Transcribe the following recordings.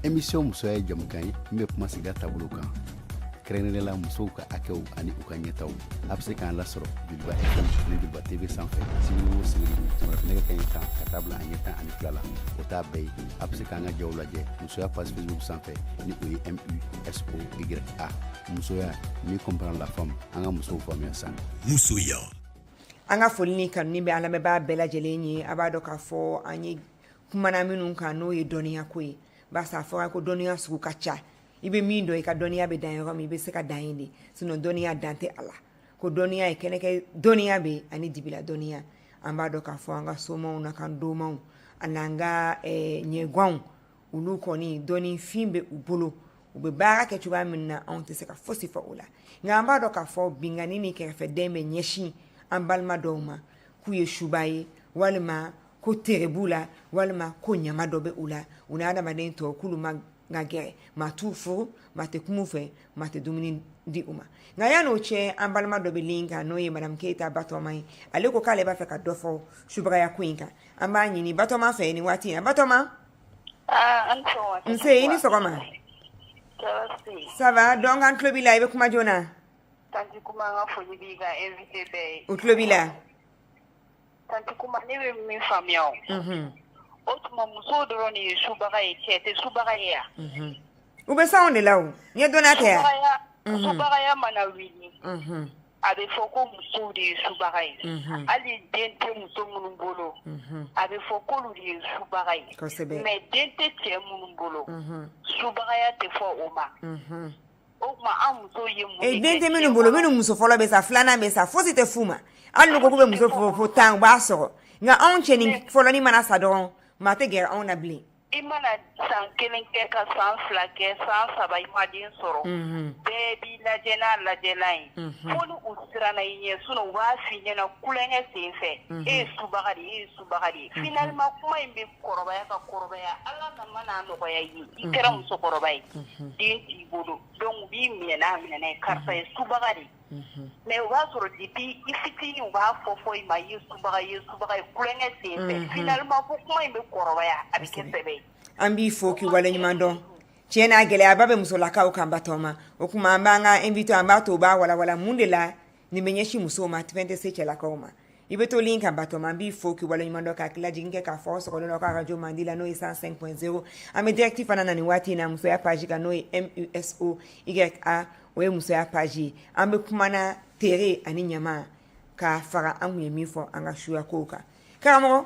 émission musoya jamukan ye min bɛ kuma siga taabolo kan kɛrɛnkɛrɛnnenya musow ka hakɛw ani u ka ɲɛtaw a bɛ se k'an lasɔrɔ Joliba FM ani Joliba TV sanfɛ sibiri o sibiri nɛgɛ kanɲɛ 10 ka taa bila an ɲɛ 12 la o t'a bɛɛ ye a bɛ se k'an ka jaw lajɛ musoya page Facebook sanfɛ ni o ye MUSOYA musoya ni comprendre la femme an ka musow faamuya san musoya an ka foli ni kanu ni bɛ an lamɛnbaa bɛɛ lajɛlen ye a b'a dɔn k'a fɔ an ye kumana minnu kan n'o ye dɔnniya ko ye barisa a fɔra ko dɔnniya sugu ka ca i bɛ min dɔn i ka dɔnniya bɛ dan yɔrɔ min i bɛ se ka dan yen de sinon dɔnniya dan tɛ a la ko dɔnniya ye kɛnɛkɛ dɔnniya bɛ ani dibila dɔnniya an b'a dɔn k'a fɔ an ka somaw n'a ka donmaw an'an ka ɲɛgwanw olu kɔni dɔnnifin bɛ u bolo u bɛ baara kɛ cogoya min na anw tɛ se ka fosi fɔ o la nka an b'a dɔn k'a fɔ bingani ni kɛrɛfɛden bɛ ɲɛsin an balima dɔw ma k'u ye suba ye walima ko tere b'u la walima ko ɲama dɔ bɛ u la u ni adamaden tɔw k'olu ma nka gɛrɛ maa t'u furu maa tɛ kuma u fɛ maa tɛ dumuni di u ma nka yan'o cɛ an balima dɔ bɛ lin kan n'o ye madame Keyita Batɔma ye ale ko k'ale b'a fɛ ka dɔ fɔ subagaya ko in kan an b'a ɲini Batɔma fɛ nin waati in na Batɔma nse i ni sɔgɔma ça va donc an tulo b'i la i bɛ kuma joona Tanti Kuma n ka foli b'i ka invité bɛɛ ye u tulo b'i la Tanti Kuma ne bɛ min faamuya o tuma muso dɔrɔn de ye subaga ye cɛ tɛ subaga ye yan u bɛ s'anw de la o ɲɛ dɔnna tɛ yan subagaya mana wuli a bɛ fɔ ko musow de ye subaga ye hali den tɛ muso minnu bolo a bɛ fɔ k'olu de ye subaga ye mais den tɛ cɛ minnu bolo subagaya tɛ fɔ o ma o tuma an musow ye mun de kɛ den tɛ minnu bolo minnu muso fɔlɔ bɛ sa filanan bɛ sa fosi tɛ fu ma hali n'u ko k'u bɛ muso fɔ 10 u b'a sɔrɔ nka anw cɛ ni fɔlɔnin mana sa dɔrɔn maa tɛ gɛrɛ anw na bilen i mana san 1 kɛ ka san 2 kɛ san 3 i ma den sɔrɔ bɛɛ b'i lajɛ n'a lajɛlan ye fo ni u siranna i ɲɛ sinon u b'a f'i ɲɛna kulonkɛ sen fɛ e ye subaga de ye e ye subaga de ye finalement kuma in bɛ kɔrɔbaya ka kɔrɔbaya ala ka mana nɔgɔya i ye i kɛra musokɔrɔba ye den t'i bolo donc u b'i minɛ n'a minɛna ye karisa ye subaga de mais u b'a sɔrɔ depuis i fitinin u b'a fɔ i ma i ye subaga ye kulonkɛ sen fɛ finalement fo kuma in bɛ kɔrɔbaya a bɛ kɛ sɛbɛ ye an b'i fo k'i wale ɲuman dɔn tiɲɛ n'a gɛlɛyaba bɛ musolakaw kan Batɔma o kuma an b'an ka invité an b'a to u b'a walawala mun de la nin bɛ ɲɛsin musow ma fɛn tɛ se cɛlakaw ma i bɛ to lin kan Batɔma an b'i fo k'i wale ɲuman dɔn k'a tila jigin kɛ k'a fɔ aw sɔgɔlen dɔ ka radio mandi la n'o ye 105.0 an bɛ direct fana na nin waati in na musoya page kan n'o ye MUSOYA o ye musoya page ye an bɛ kumana tere ani ɲama k'a faga an kun ye min fɔ an ka suya kow kan karamɔgɔ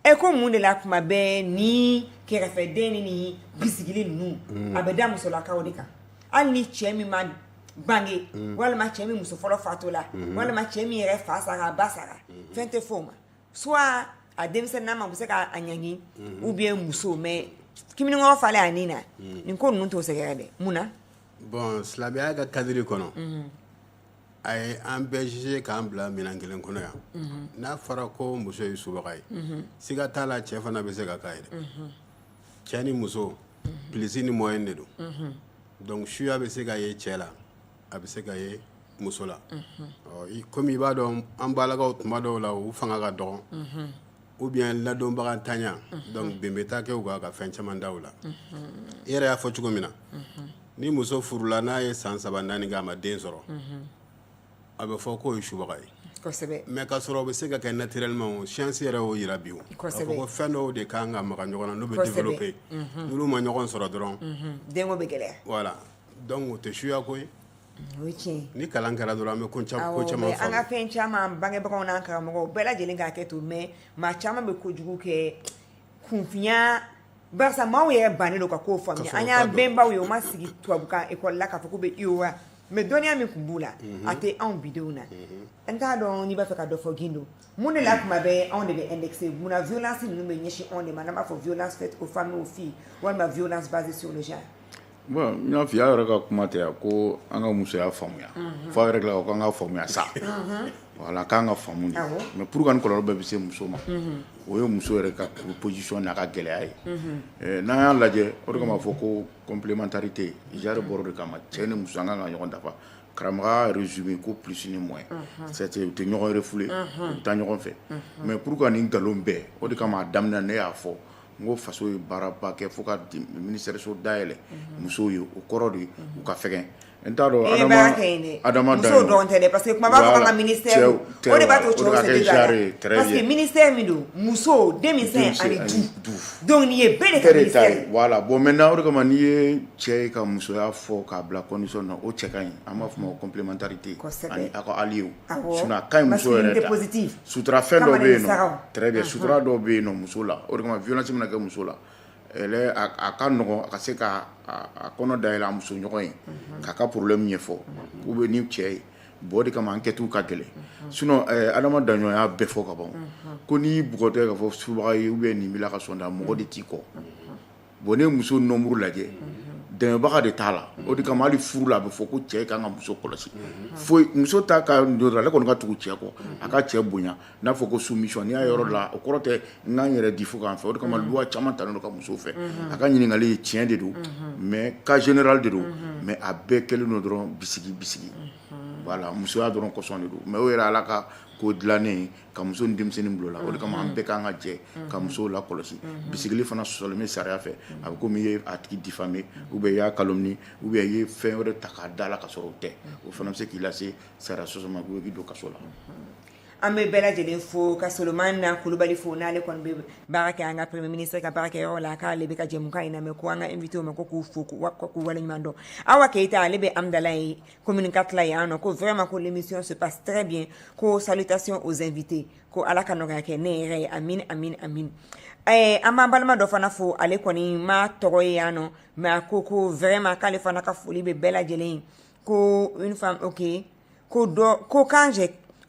e ko mun de la kuma bɛɛ ni kɛrɛfɛden ni bisigili ninnu a bɛ da musolakaw de kan hali ni cɛ min ma bange walima cɛ min muso fɔlɔ fatɔ la walima cɛ min yɛrɛ fa sara a ba sara fɛn tɛ fɔ o ma soit a denmisɛnnin ma bɛ se k'a ɲangi ou bien muso mais kiminikɔrɔ falen a nin na nin ko ninnu t'o sɛgɛrɛ dɛ mun na bon silamɛya ka kadiri kɔnɔ a ye an bɛɛ jugé k'an bila minɛn kelen kɔnɔ yan n'a fɔra ko muso ye subaga ye siga t'a la cɛ fana bɛ se ka k'a ye dɛ cɛ ni muso pilisi ni moyen de don donc suya bɛ se ka ye cɛ la a bɛ se ka ye muso la komi i b'a dɔn an balakaw tuma dɔw la u fanga ka dɔgɔ ou bien ladonbaga ntanya donc bɛnbɛ ta kɛ u ka fɛn caman da u la i yɛrɛ y'a fɔ cogo min na ni muso furula n'a ye san 3 4 kɛ a ma den sɔrɔ a bɛ fɔ k'o ye subaga ye mais ka sɔrɔ o bɛ se ka kɛ naturellement science yɛrɛ y'o yira bi o a fɔ ko fɛn dɔw de kan ka maga ɲɔgɔn na n'u bɛ développer n'olu ma ɲɔgɔn sɔrɔ dɔrɔn denko bɛ gɛlɛya voilà donc o tɛ suya ko ye o ye tiɲɛ ni kalan kɛra dɔrɔn an bɛ ko caman faamu an ka fɛn caman bangebagaw n'an karamɔgɔw bɛɛ lajɛlen k'a kɛ to mais maa caman bɛ kojugu kɛ kunfinya barisa maaw yɛrɛ bannen don ka kow faamuya an y'an bɛnbaw ye o ma sigi tubabukan école la k'a fɔ k'u bɛ UOA mais dɔnniya min tun b'u la a tɛ anw bidenw na n t'a dɔn n'i b'a fɛ ka dɔ fɔ Gindo mun de la tuma bɛɛ anw de bɛ indexé munna violence ninnu bɛ ɲɛsin anw de ma n'an b'a fɔ violence faite aux femmes et aux filles walima violence basée sur le genre bon n y'a f'i y'a yɛrɛ ka kuma tɛ yan ko an ka musoya faamuya f'a yɛrɛ tila ko an ka faamuya sa voilà k'an ka faamu de mais pour que nin kɔlɔlɔ bɛɛ bɛ se muso ma o ye muso yɛrɛ ka position n'a ka gɛlɛya ye n'an y'a lajɛ o de kama fɔ ko complémentarité genre bɔr'o de kama cɛ ni muso an kan ka ɲɔgɔn dafa karamɔgɔ résumé ko plus ni moins c'est u tɛ ɲɔgɔn refoulé u bɛ taa ɲɔgɔn fɛ mais pour que nin nkalon bɛɛ o de kama a daminɛ ne y'a fɔ n ko faso ye baaraba kɛ fo ka ministère so dayɛlɛ musow ye o kɔrɔ de u ka fɛgɛn n t'a dɔn Adama musow dɔrɔn tɛ dɛ parce que kuma b'a fɔ k'an ka ministère o de b'a to cɛw se tɛ parce que ministère min don muso denmisɛn ani du donc nin ye bɛɛ de ka ministère voilà bon maintenant o de kama n'i ye cɛ ye ka musoya fɔ k'a bila condition na o cɛ ka ɲi an b'a fɔ ma complémentarité ani a ka allié sinon a ka ɲi muso yɛrɛ da sutura fɛn dɔ bɛ yen nɔ très bien sutura dɔ bɛ yen nɔ muso la o de kama violence mana kɛ muso la a ka nɔgɔn a ka se ka a kɔnɔ dayɛlɛ a muso ɲɔgɔn ye k'a ka problème ɲɛfɔ ou bien ni cɛ ye bon o de kama enquête ka gɛlɛn sinon Adama Daɲɔn y'a bɛɛ fɔ ka ban ko n'i bugɔtɔ ka fɔ subaga ye ou bien nin b'i la ka sɔn da mɔgɔ de t'i kɔ bon ne muso nombre lajɛ dɛmɛbaga de t'a la o de kama hali furu la a bɛ fɔ ko cɛ kan ka muso kɔlɔsi foyi muso ta ka dɔrɔn ale kɔni ka tugu cɛ kɔ a ka cɛ bonya n'a fɔ ko soumission n'i y'a yɔrɔ la o kɔrɔ tɛ n k'an yɛrɛ di fo k'an fɛ o de kama loi caman talen don ka muso fɛ a ka ɲininkali ye tiɲɛ de don mais cas général de don mais a bɛɛ kɛlen don dɔrɔn bisigi voilà musoya dɔrɔn kɔsɔn de don mais o yɛrɛ ala ka ko dilannen ka muso ni denmisɛnnin bilo la o de kama an bɛɛ k'an ka jɛ ka musow la kɔlɔsi bisigili fana sɔsɔlen bɛ sariya fɛ a bɛ komi i ye a tigi diffamé ou bien i y'a calomnie ou bien i ye fɛn wɛrɛ ta k'a da la ka sɔrɔ o tɛ o fana bɛ se k'i lase sariya sɔsɔ ma k'i don kaso la an bɛ bɛɛ lajɛlen fo ka Solomana Kulubali fo n'ale kɔni bɛ baara kɛ an ka premier ministre ka baara kɛ yɔrɔ la k'ale bɛ ka jɛmukan in lamɛn ko an ka invité ma ko k'u fo k'u waleɲuman dɔn Awa Keita ale bɛ Amdala ye commune 4 la yan nɔ ko vraiment ko l'émission se passe très bien ko salutations aux invités ko ala ka nɔgɔya kɛ ne yɛrɛ ye amin an b'an balima dɔ fana fo ale kɔni ma tɔgɔ ye yan nɔ mais a ko vraiment k'ale fana ka foli bɛ bɛɛ lajɛlen ye ko une femme ok ko quand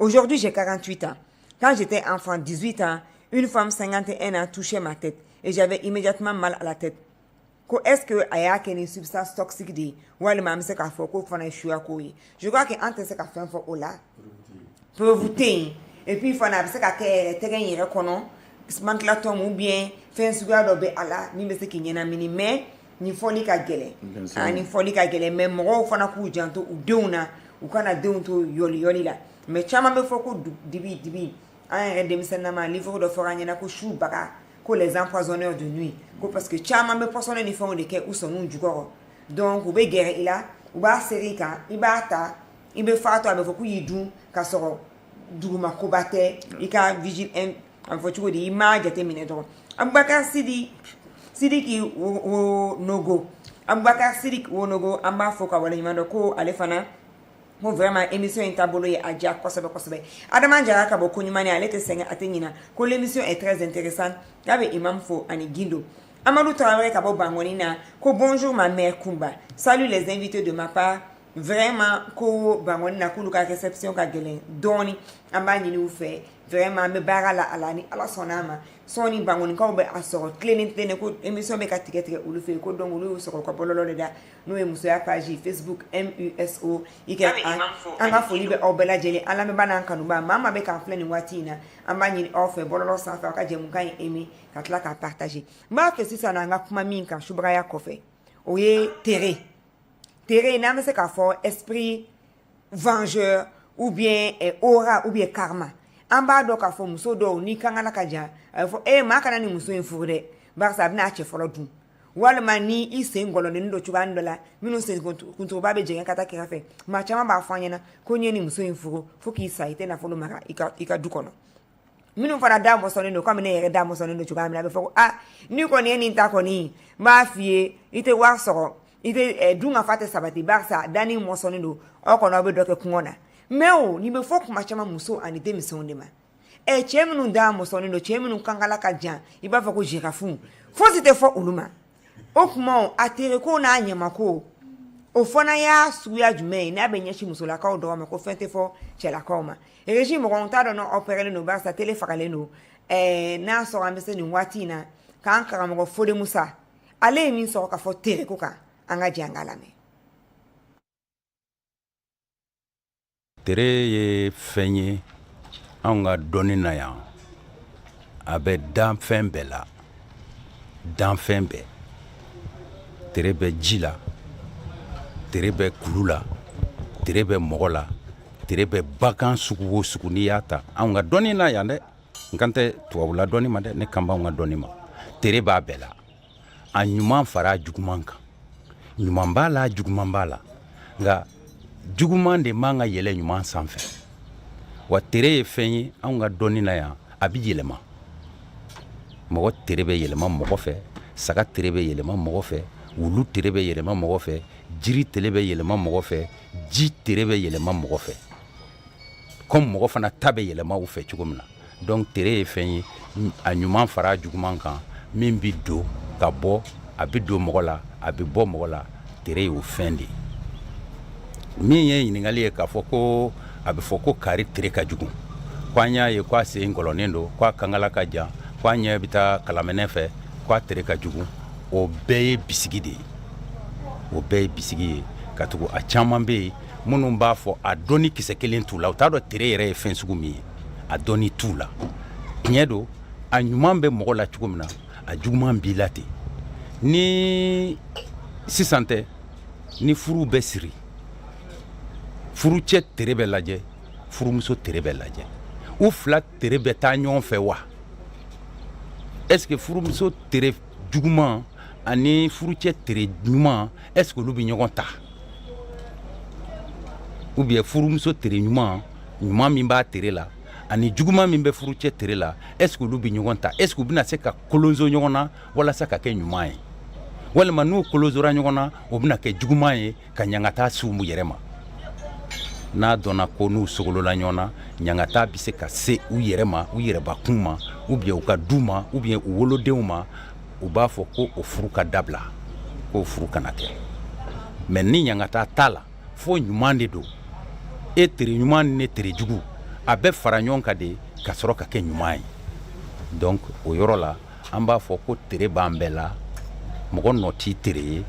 aujourd'hui, j'ai 48 ans. Quand j'étais enfant, 18 ans, une femme 51 ans touchait ma tête et j'avais immédiatement mal à la tête. Est-ce qu'il y a une substance toxique de ou elle m'a dit qu'il faut qu'on fasse un choix. Je crois qu'entre ce qu'on fait, il faut là. Pour vous tenir. Et puis, il faut que vous reconnaissez smantlatom ou bien faire un sugar d'obé à la ni mais qu'il y a mini mais ni folie qu'à gueuler. Ni folie qu'à gueuler. Mais moi, il faut que janto ou deux ou qu'on a deux ou yoli là. Mais chama me faut que dibi un redemsenama livre de foragna ko chou baka ko les empoisonneurs de nuit ko parce que chama me poisonner ni fond de ke ou son du goro donc ou be guerre ila ou ba serika ibata ibe fato abe faut yidu ka soro duguma ko bate ika vigile en faut que di image terminé donc Abubakar Sidiki o nogo Abubakar Sidiki o nogo amba faut ka wala imando ko alefana mo vraiment émission intabolo ye adja kosebe Adama Jara ka bo kunyumani alete senga atenyina ko l'émission est très intéressante kabe imam fo ani gindo Amadou Traoré ka bo bangonina ko bonjour ma mère Kumba salut les invités de ma part vraiment ko bangonina ko luka réception ka gelen doni amba ni ou fait vraiment me barala alani ala sonama soni bangoni ko be asoro clinic ko émission be ka tikete ou le fait ko donc lu soko ko bololo le da no e muso ya page Facebook MUSO ike anga foli be obela jeli ala me bana kanu ba mama be ka flani watina amba ni offer bololo sa fa ka jemu kan emi ka tla ka partager ma que si ça na nga kuma minka shubra ya kofe oye terre na me se ka fo esprit vengeur ou bien aura ou bien karma amba do ka fo muso do ni kangala kaja fo ma kana ni muso infure ba sa bina che folo dun wala mani ise ngolo ni ndo chuba ndola minu se kunto ba be jenga kata kirafe ma chama ba fanya na ko nye ni muso infuro fo ki sa ite na folo mara ika dukono minu fara da mo sonendo ko mine yere da mo sonendo chuba mi be fo ni ko ni nta ko ni ba fie ite wa soro ite dunga fate sabati ba sa dani mo sonendo o ko no be do ke kungona meu ni be fok ma chama muso ani demission de ma chemunu da mo sonendo chemunu kangala kajan iba fa ko jirafu fo site fo uluma okuma atere ko na anyama ko o fona ya suya jume na benye shi muso la ka do ma ko fente fo chela koma regime ko ta do no opéré no ba sa télé fakale no na so ambese ni watina kan kara mo fo de musa ale mi so ka fo tere ko ka anga jangala me tere ye fɛn ye anw ka dɔnni na yan a bɛ danfɛn bɛɛ la danfɛn bɛɛ tere bɛ ji la tere bɛ kulu la tere bɛ mɔgɔ la tere bɛ bagan sugu o sugu n'i y'a ta anw ka dɔnni na yan dɛ n kan tɛ tubabula dɔnni ma dɛ ne kan b'anw ka dɔnni ma tere b'a bɛɛ la a ɲuman fara juguman kan ɲuman b'a la juguman b'a la nka juguman de man ka yɛlɛ ɲuman sanfɛ wa tere ye fɛn ye anw ka dɔnni na yan a bi yɛlɛma mɔgɔ tere bɛ yɛlɛma mɔgɔ fɛ saga tere bɛ yɛlɛma mɔgɔ fɛ wulu tere bɛ yɛlɛma mɔgɔ fɛ jiri tere bɛ yɛlɛma mɔgɔ fɛ ji tere bɛ yɛlɛma mɔgɔ fɛ comme mɔgɔ fana ta bɛ yɛlɛma u fɛ cogo min na donc tere ye fɛn ye a ɲuman fara juguman kan min bi don ka bɔ a bi don mɔgɔ la a bi bɔ mɔgɔ la tere ye o fɛn de min ye ɲininkali ye k'a fɔ ko a bɛ fɔ ko kari tere ka jugu ko an y'a ye ko a sen ngɔlɔnen don ko a kankala ka jan ko a ɲɛ bɛ taa kalaminɛ fɛ ko a tere ka jugu o bɛɛ ye bisigi de ye o bɛɛ ye bisigi ye ka tugu a caman bɛ yen minnu b'a fɔ a dɔnni kisɛ kelen t'u la u t'a dɔn tere yɛrɛ ye fɛn sugu min ye a dɔnni t'u la tiɲɛ don a ɲuman bɛ mɔgɔ la cogo min na a juguman b'i la ten ni sisan tɛ ni furu bɛ siri furucɛ tere bɛ lajɛ furumuso tere bɛ lajɛ u fila tere bɛ taa ɲɔgɔn fɛ wa est-ce que furumuso tere juguman ani furucɛ tere ɲuman est-ce que olu bɛ ɲɔgɔn ta ou bien furumuso tere ɲuman ɲuman min b'a tere la ani juguman min bɛ furucɛ tere la est-ce que olu bɛ ɲɔgɔn ta est-ce que u bɛna se ka kolonzo ɲɔgɔn na walasa ka kɛ ɲuman ye walima n'u kolonzora ɲɔgɔn na o bɛna kɛ juguman ye ka ɲangata s'u yɛrɛ ma n'a dɔnna ko n'u sogolola ɲɔgɔn na ɲangata bɛ se ka se u yɛrɛ ma u yɛrɛbakun ma ou bien u ka du ma ou bien u wolodenw ma u b'a fɔ ko o furu ka dabila k'o furu kana kɛ mais ni ɲangata t'a la fo ɲuman de don e tere ɲuman ni ne tere jugu a bɛ fara ɲɔgɔn kan de ka sɔrɔ ka kɛ ɲuman ye donc o yɔrɔ la an b'a fɔ ko tere b'an bɛɛ la mɔgɔ nɔ t'i tere ye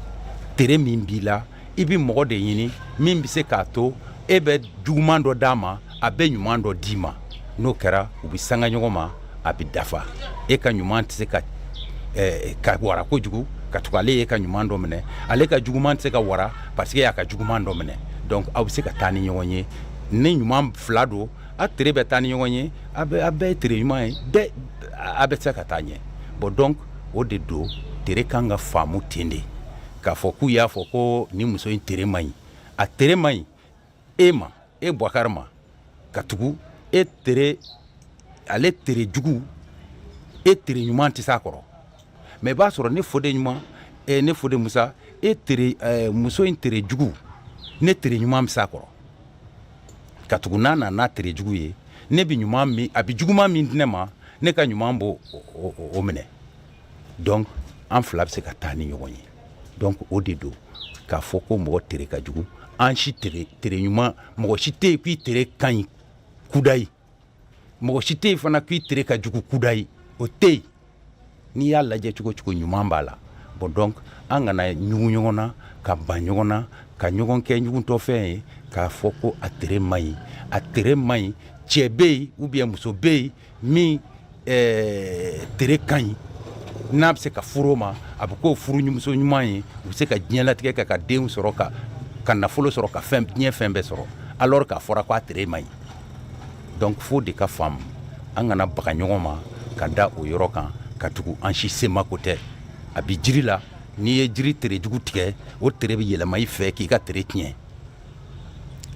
tere min b'i la i bɛ mɔgɔ de ɲini min bɛ se k'a to e bɛ juguman dɔ d'a ma a bɛ ɲuman dɔ d'i ma n'o kɛra u bɛ sanga ɲɔgɔn ma a bɛ dafa e ka ɲuman tɛ se ka wara kojugu ka tugu ale ye ka ɲuman dɔ minɛ ale ka juguman tɛ se ka wara parce que e y'a ka juguman dɔ minɛ donc aw bɛ se ka taa ni ɲɔgɔn ye ni ɲuman fila don a tere bɛ taa ni ɲɔgɔn ye a bɛɛ ye tere ɲuman ye a bɛ se ka taa ɲɛ bon donc o de don tere kan ka faamu ten de k'a fɔ k'u y'a fɔ ko ni muso in tere man ɲi a tere man ɲi e ma e Boubacar ma ka tugu e tere ale tere jugu e tere ɲuman tɛ s'a kɔrɔ mais i b'a sɔrɔ ne Fode ɲuman ne Fode Musa e tere muso in tere jugu ne tere ɲuman bɛ s'a kɔrɔ ka tugu n'a nana tere jugu ye ne bɛ ɲuman min a bɛ juguman min di ne ma ne ka ɲuman b'o o minɛ donc an fila bɛ se ka taa ni ɲɔgɔn ye donc o de don k'a fɔ ko mɔgɔ tere ka jugu an si tere ɲuman mɔgɔ si tɛ yen k'i tere ka ɲi kuda ye mɔgɔ si tɛ yen fana k'i tere ka jugu kuda ye o tɛ yen n'i y'a lajɛ cogo cogo ɲuman b'a la bon donc an kana ɲugu ɲɔgɔn na ka ban ɲɔgɔn na ka ɲɔgɔn kɛ ɲugutɔfɛn ye k'a fɔ ko a tere man ɲi a tere man ɲi cɛ bɛ yen ou bien muso bɛ yen min tere ka ɲi n'a bɛ se ka furu o ma a bɛ k'o furumuso ɲuman ye u bɛ se ka diɲɛlatigɛ kɛ ka denw sɔrɔ ka nafolo sɔrɔ ka diɲɛ fɛn bɛɛ sɔrɔ alors k'a fɔra ko a tere man ɲi donc fo de ka faamu an kana baga ɲɔgɔn ma ka da o yɔrɔ kan ka tugu an si semako tɛ a bɛ jiri la n'i ye jiri tere jugu tigɛ o tere bɛ yɛlɛma i fɛ k'i ka tere tiɲɛ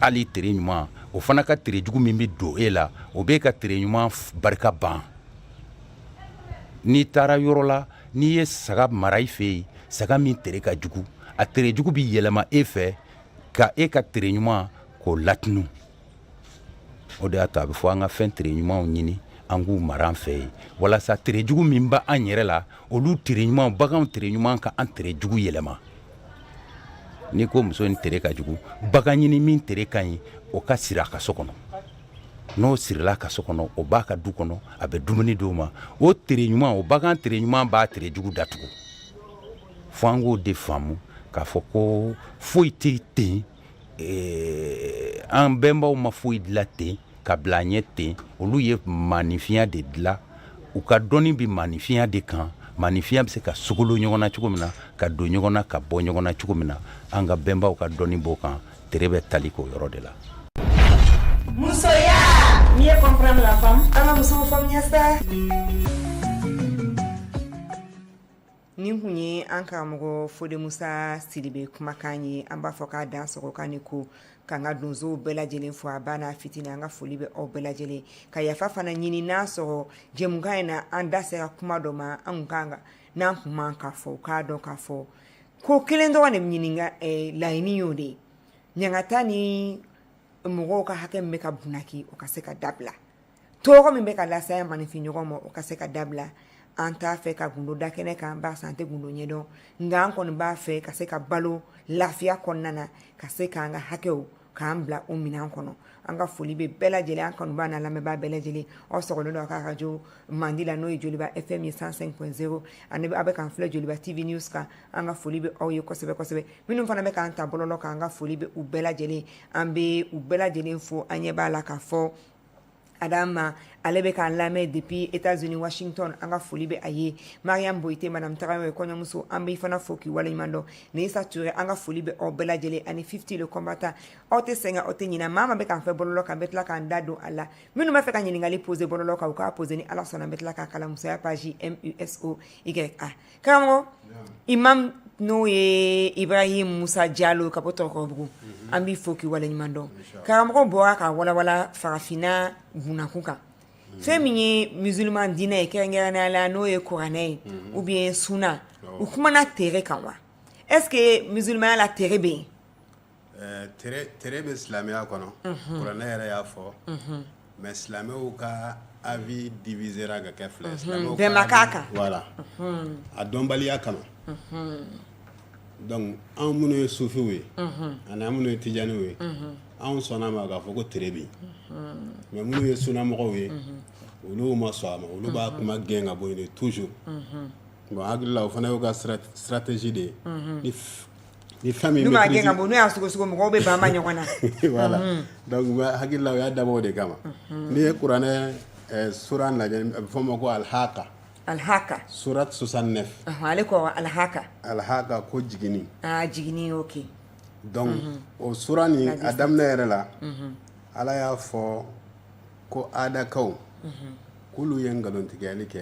hali tere ɲuman o fana ka tere jugu min bɛ don e la o b'e ka tere ɲuman barika ban n'i taara yɔrɔ la n'i ye saga mara i fɛ yen saga min tere ka jugu a tere jugu bɛ yɛlɛma e fɛ ka e ka tere ɲuman k'o latunu o de y'a to a bɛ fɔ an ka fɛn tere ɲumanw ɲini an k'u mara an fɛ yen walasa tere jugu min bɛ an yɛrɛ la olu tere ɲuman baganw tere ɲuman ka an tere jugu yɛlɛma n'i ko muso in tere ka jugu bagan ɲini min tere ka ɲi o ka siri a ka so kɔnɔ n'o sirila a ka so kɔnɔ o b'a ka du kɔnɔ a bɛ dumuni d'o ma o tere ɲuman o bagan tere ɲuman b'a tere jugu datugu fo an k'o de faamu k'a fɔ ko foyi tɛ ten an bɛnbaw ma foyi dilan ten ka bila ɲɛ ten olu ye maanifinya de dilan u ka dɔnni bɛ maanifinya de kan maanifinya bɛ se ka sogolo ɲɔgɔn na cogo min na ka don ɲɔgɔn na ka bɔ ɲɔgɔn na cogo min na an ka bɛnbaw ka dɔnni b'o kan tere bɛ tali k'o yɔrɔ de la. Musoya! Mieux comprendre la femme. An ka musow faamuya sa. nin kun ye an karamɔgɔ Fode Musa Sidibe kumakan ye an b'a fɔ k'a dan sɔgɔ kan ni ko k'an ka donsow bɛɛ lajɛlen fo a ba n'a fitini an ka foli bɛ aw bɛɛ lajɛlen ka yafa fana ɲini n'a sɔrɔ jɛmukan in na an da sera kuma dɔ ma an kun kan ka n'an kun man k'a fɔ k'a dɔn k'a fɔ ko kelen dɔrɔn de ɲininka laɲini y'o de ye ɲangata ni mɔgɔw ka hakɛ min bɛ ka bunaki o ka se ka dabila tɔɔrɔ min bɛ ka lase an manifin ɲɔgɔn ma o ka se ka dabila an t'a fɛ ka gundo da kɛnɛ kan b'a san tɛ gundo ɲɛdɔn nka an kɔni b'a fɛ ka se ka balo lafiya kɔnɔna na ka se k'an ka hakɛw k'an bila o minɛn kɔnɔ an ka foli bɛ bɛɛ lajɛlen an kanubaa n'a lamɛnbaa bɛɛ lajɛlen aw sɔgɔlen don a ka radio mandi la n'o ye Joliba FM 105.0 ani a bɛ k'an filɛ Joliba TV News kan an ka foli bɛ aw ye kosɛbɛ kosɛbɛ minnu fana bɛ k'an ta bɔlɔlɔ kan an ka foli bɛ u bɛɛ lajɛlen an bɛ u bɛɛ lajɛlen fo an ɲɛ b'a la k'a fɔ Adama ale bɛ k'an lamɛn depuis États-Unis Washington an ka foli bɛ a ye Mariam Boyite Madame Tagame kɔɲɔmuso an bɛ fana fo k'i waleɲuman dɔn Neyisa Ture an ka foli bɛ aw bɛɛ lajɛlen ani 50 le combattant aw tɛ sɛgɛn aw tɛ ɲinɛ maa ma bɛ k'an fɛ bɔlɔlɔ kan bɛ tila k'an da don a la minnu bɛ fɛ ka ɲininkali poser bɔlɔlɔ kan u k'a poser ni Ala sɔnna an bɛ tila k'a kala musoya page MUSOYA karamɔgɔ imam n'o ye Ibrahim Musa Diallo ka bɔ Tɔkɔbugu an b'i fo k'i waleɲuman dɔn karamɔgɔ bɔra ka walawala farafinna bunakun kan fɛn min ye musulman diinɛ ye kɛrɛnkɛrɛnnenya la n'o ye kuranɛ ye ou bien sunna u kumana tere kan wa est-ce que musulmanya la tere bɛ yen tere bɛ silamɛya kɔnɔ kuranɛ yɛrɛ y'a fɔ mais silamɛw ka avis divisera ka kɛ fila silamɛw bɛnba k'a kan voilà a dɔnbaliya kama donc anw minnu ye sufiw ye ani an minnu ye tijaniw ye anw sɔnna ma k'a fɔ ko tere bɛ yen mais minnu ye sunnamɔgɔw ye olu ma sɔn a ma olu b'a kuma gɛn ka bɔ yen de toujours bon hakili la o fana y'u ka stratégie de ye ni fɛn min n'u m'a gɛn ka bɔ n'u y'a sogosogo mɔgɔw bɛ ban ma ɲɔgɔn na voilà donc hakili la o y'a dabɔ o de kama n'i ye kuranɛ sura lajɛ a bɛ fɔ o ma ko alhaka alhaka surat 69 ale ko alhaka ko jigini jigini ok donc o sura ni a daminɛ yɛrɛ la ala y'a fɔ ko adakaw k'olu ye ngalontigɛli kɛ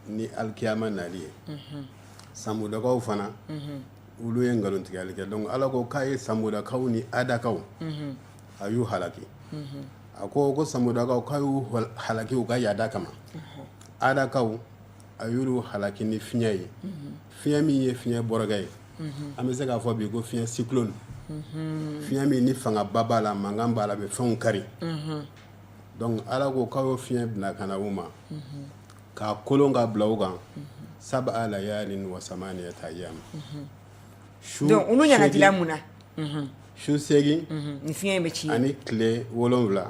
ni alikiyama nali ye samudakaw fana olu ye ngalontigɛli kɛ donc ala ko k'a ye samudakaw ni adakaw a y'u halaki a ko samudakaw k'a y'u halaki u ka yaada kama adakaw a y'olu halaki ni fiɲɛ ye fiɲɛ min ye fiɲɛ bɔrɔkɛ ye an bɛ se k'a fɔ bi ko fiɲɛ cyclone fiɲɛ min ni fangaba b'a la mankan b'a la bɛ fɛnw kari donc ala ko k'a y'o fiɲɛ bila ka na u ma k'a kolon ka bila u kan sab'a layaalin wa samaniyata ayyam donc olu ɲagatila mun na su 8 ni fiɲɛ in bɛ ci ani tile 7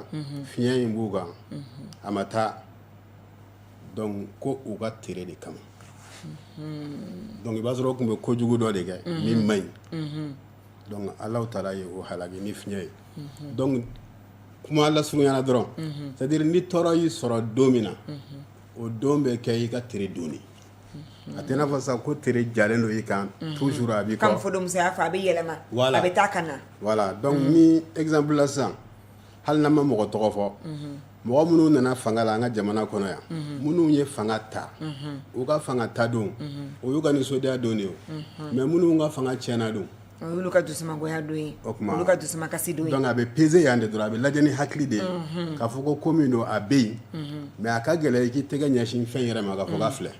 fiɲɛ in b'u kan a ma taa donc ko u ka tere de kama donc i b'a sɔrɔ o tun bɛ kojugu dɔ de kɛ min man ɲi donc ala taala ye o halaki ni fiɲɛ ye donc kuma lasurunyana dɔrɔn c'est à dire ni tɔɔrɔ y'i sɔrɔ don min na o don bɛ kɛ i ka tere don de a tɛ n'a fɔ sa ko tere jalen don i kan toujours a b'i kɔ comme Fode Musa y'a fɔ a bɛ yɛlɛma a bɛ taa ka na voilà donc ni exemple la sisan hali n'an ma mɔgɔ tɔgɔ fɔ mɔgɔ minnu nana fanga la an ka jamana kɔnɔ yan minnu ye fanga ta u ka fanga ta don o y'u ka nisɔndiya don de ye mais minnu ka fanga tiɲɛna don o y'olu ka dusumangoya don ye olu ka dusumakasi don ye donc a bɛ peser yan de dɔrɔn a bɛ lajɛ ni hakili de ye k'a fɔ ko min don a bɛ yen mais a ka gɛlɛn i k'i tɛgɛ ɲɛsin fɛn yɛrɛ ma k'a fɔ k'a filɛ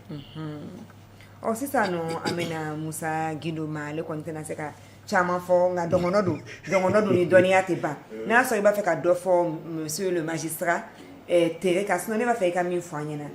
sisan nɔ an bɛna Musa Gindo ma ale kɔni tɛna se ka caman fɔ nka dɔngɔnɔ don ni dɔnniya tɛ ban n'a sɔrɔ i b'a fɛ ka dɔ fɔ monsieur le magistrat tere ka sinɔ ne b'a fɛ i ka min fɔ an ɲɛna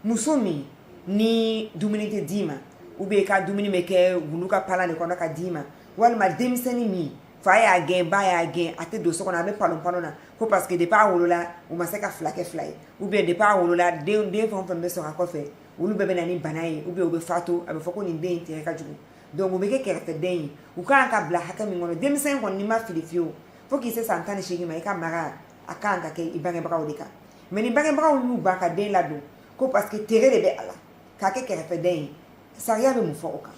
muso min ni dumuni tɛ d'i ma ou bien i ka dumuni bɛ kɛ wulu ka palan de kɔnɔ ka d'i ma walima denmisɛnnin min fa y'a gɛn ba y'a gɛn a tɛ don so kɔnɔ a bɛ palon na ko parce que depuis a wolola u ma se ka fila kɛ fila ye ou bien depuis a wolola den fɛn o fɛn bɛ sɔrɔ a kɔfɛ olu bɛɛ bɛ na ni bana ye ou bien u bɛ fatu a bɛ fɔ ko nin den in tigɛ ka jugu donc u bɛ kɛ kɛrɛfɛden ye u kan ka bila hakɛ min kɔnɔ denmisɛn kɔni n'i ma fili fiyewu fo k'i se san 18 ma i ka mara a kan ka kɛ i bangebagaw de kan mais ni bangebagaw y'u ban ka den ladon ko parce que tere de bɛ a la k'a kɛ kɛrɛfɛden ye sariya bɛ mun fɔ o kan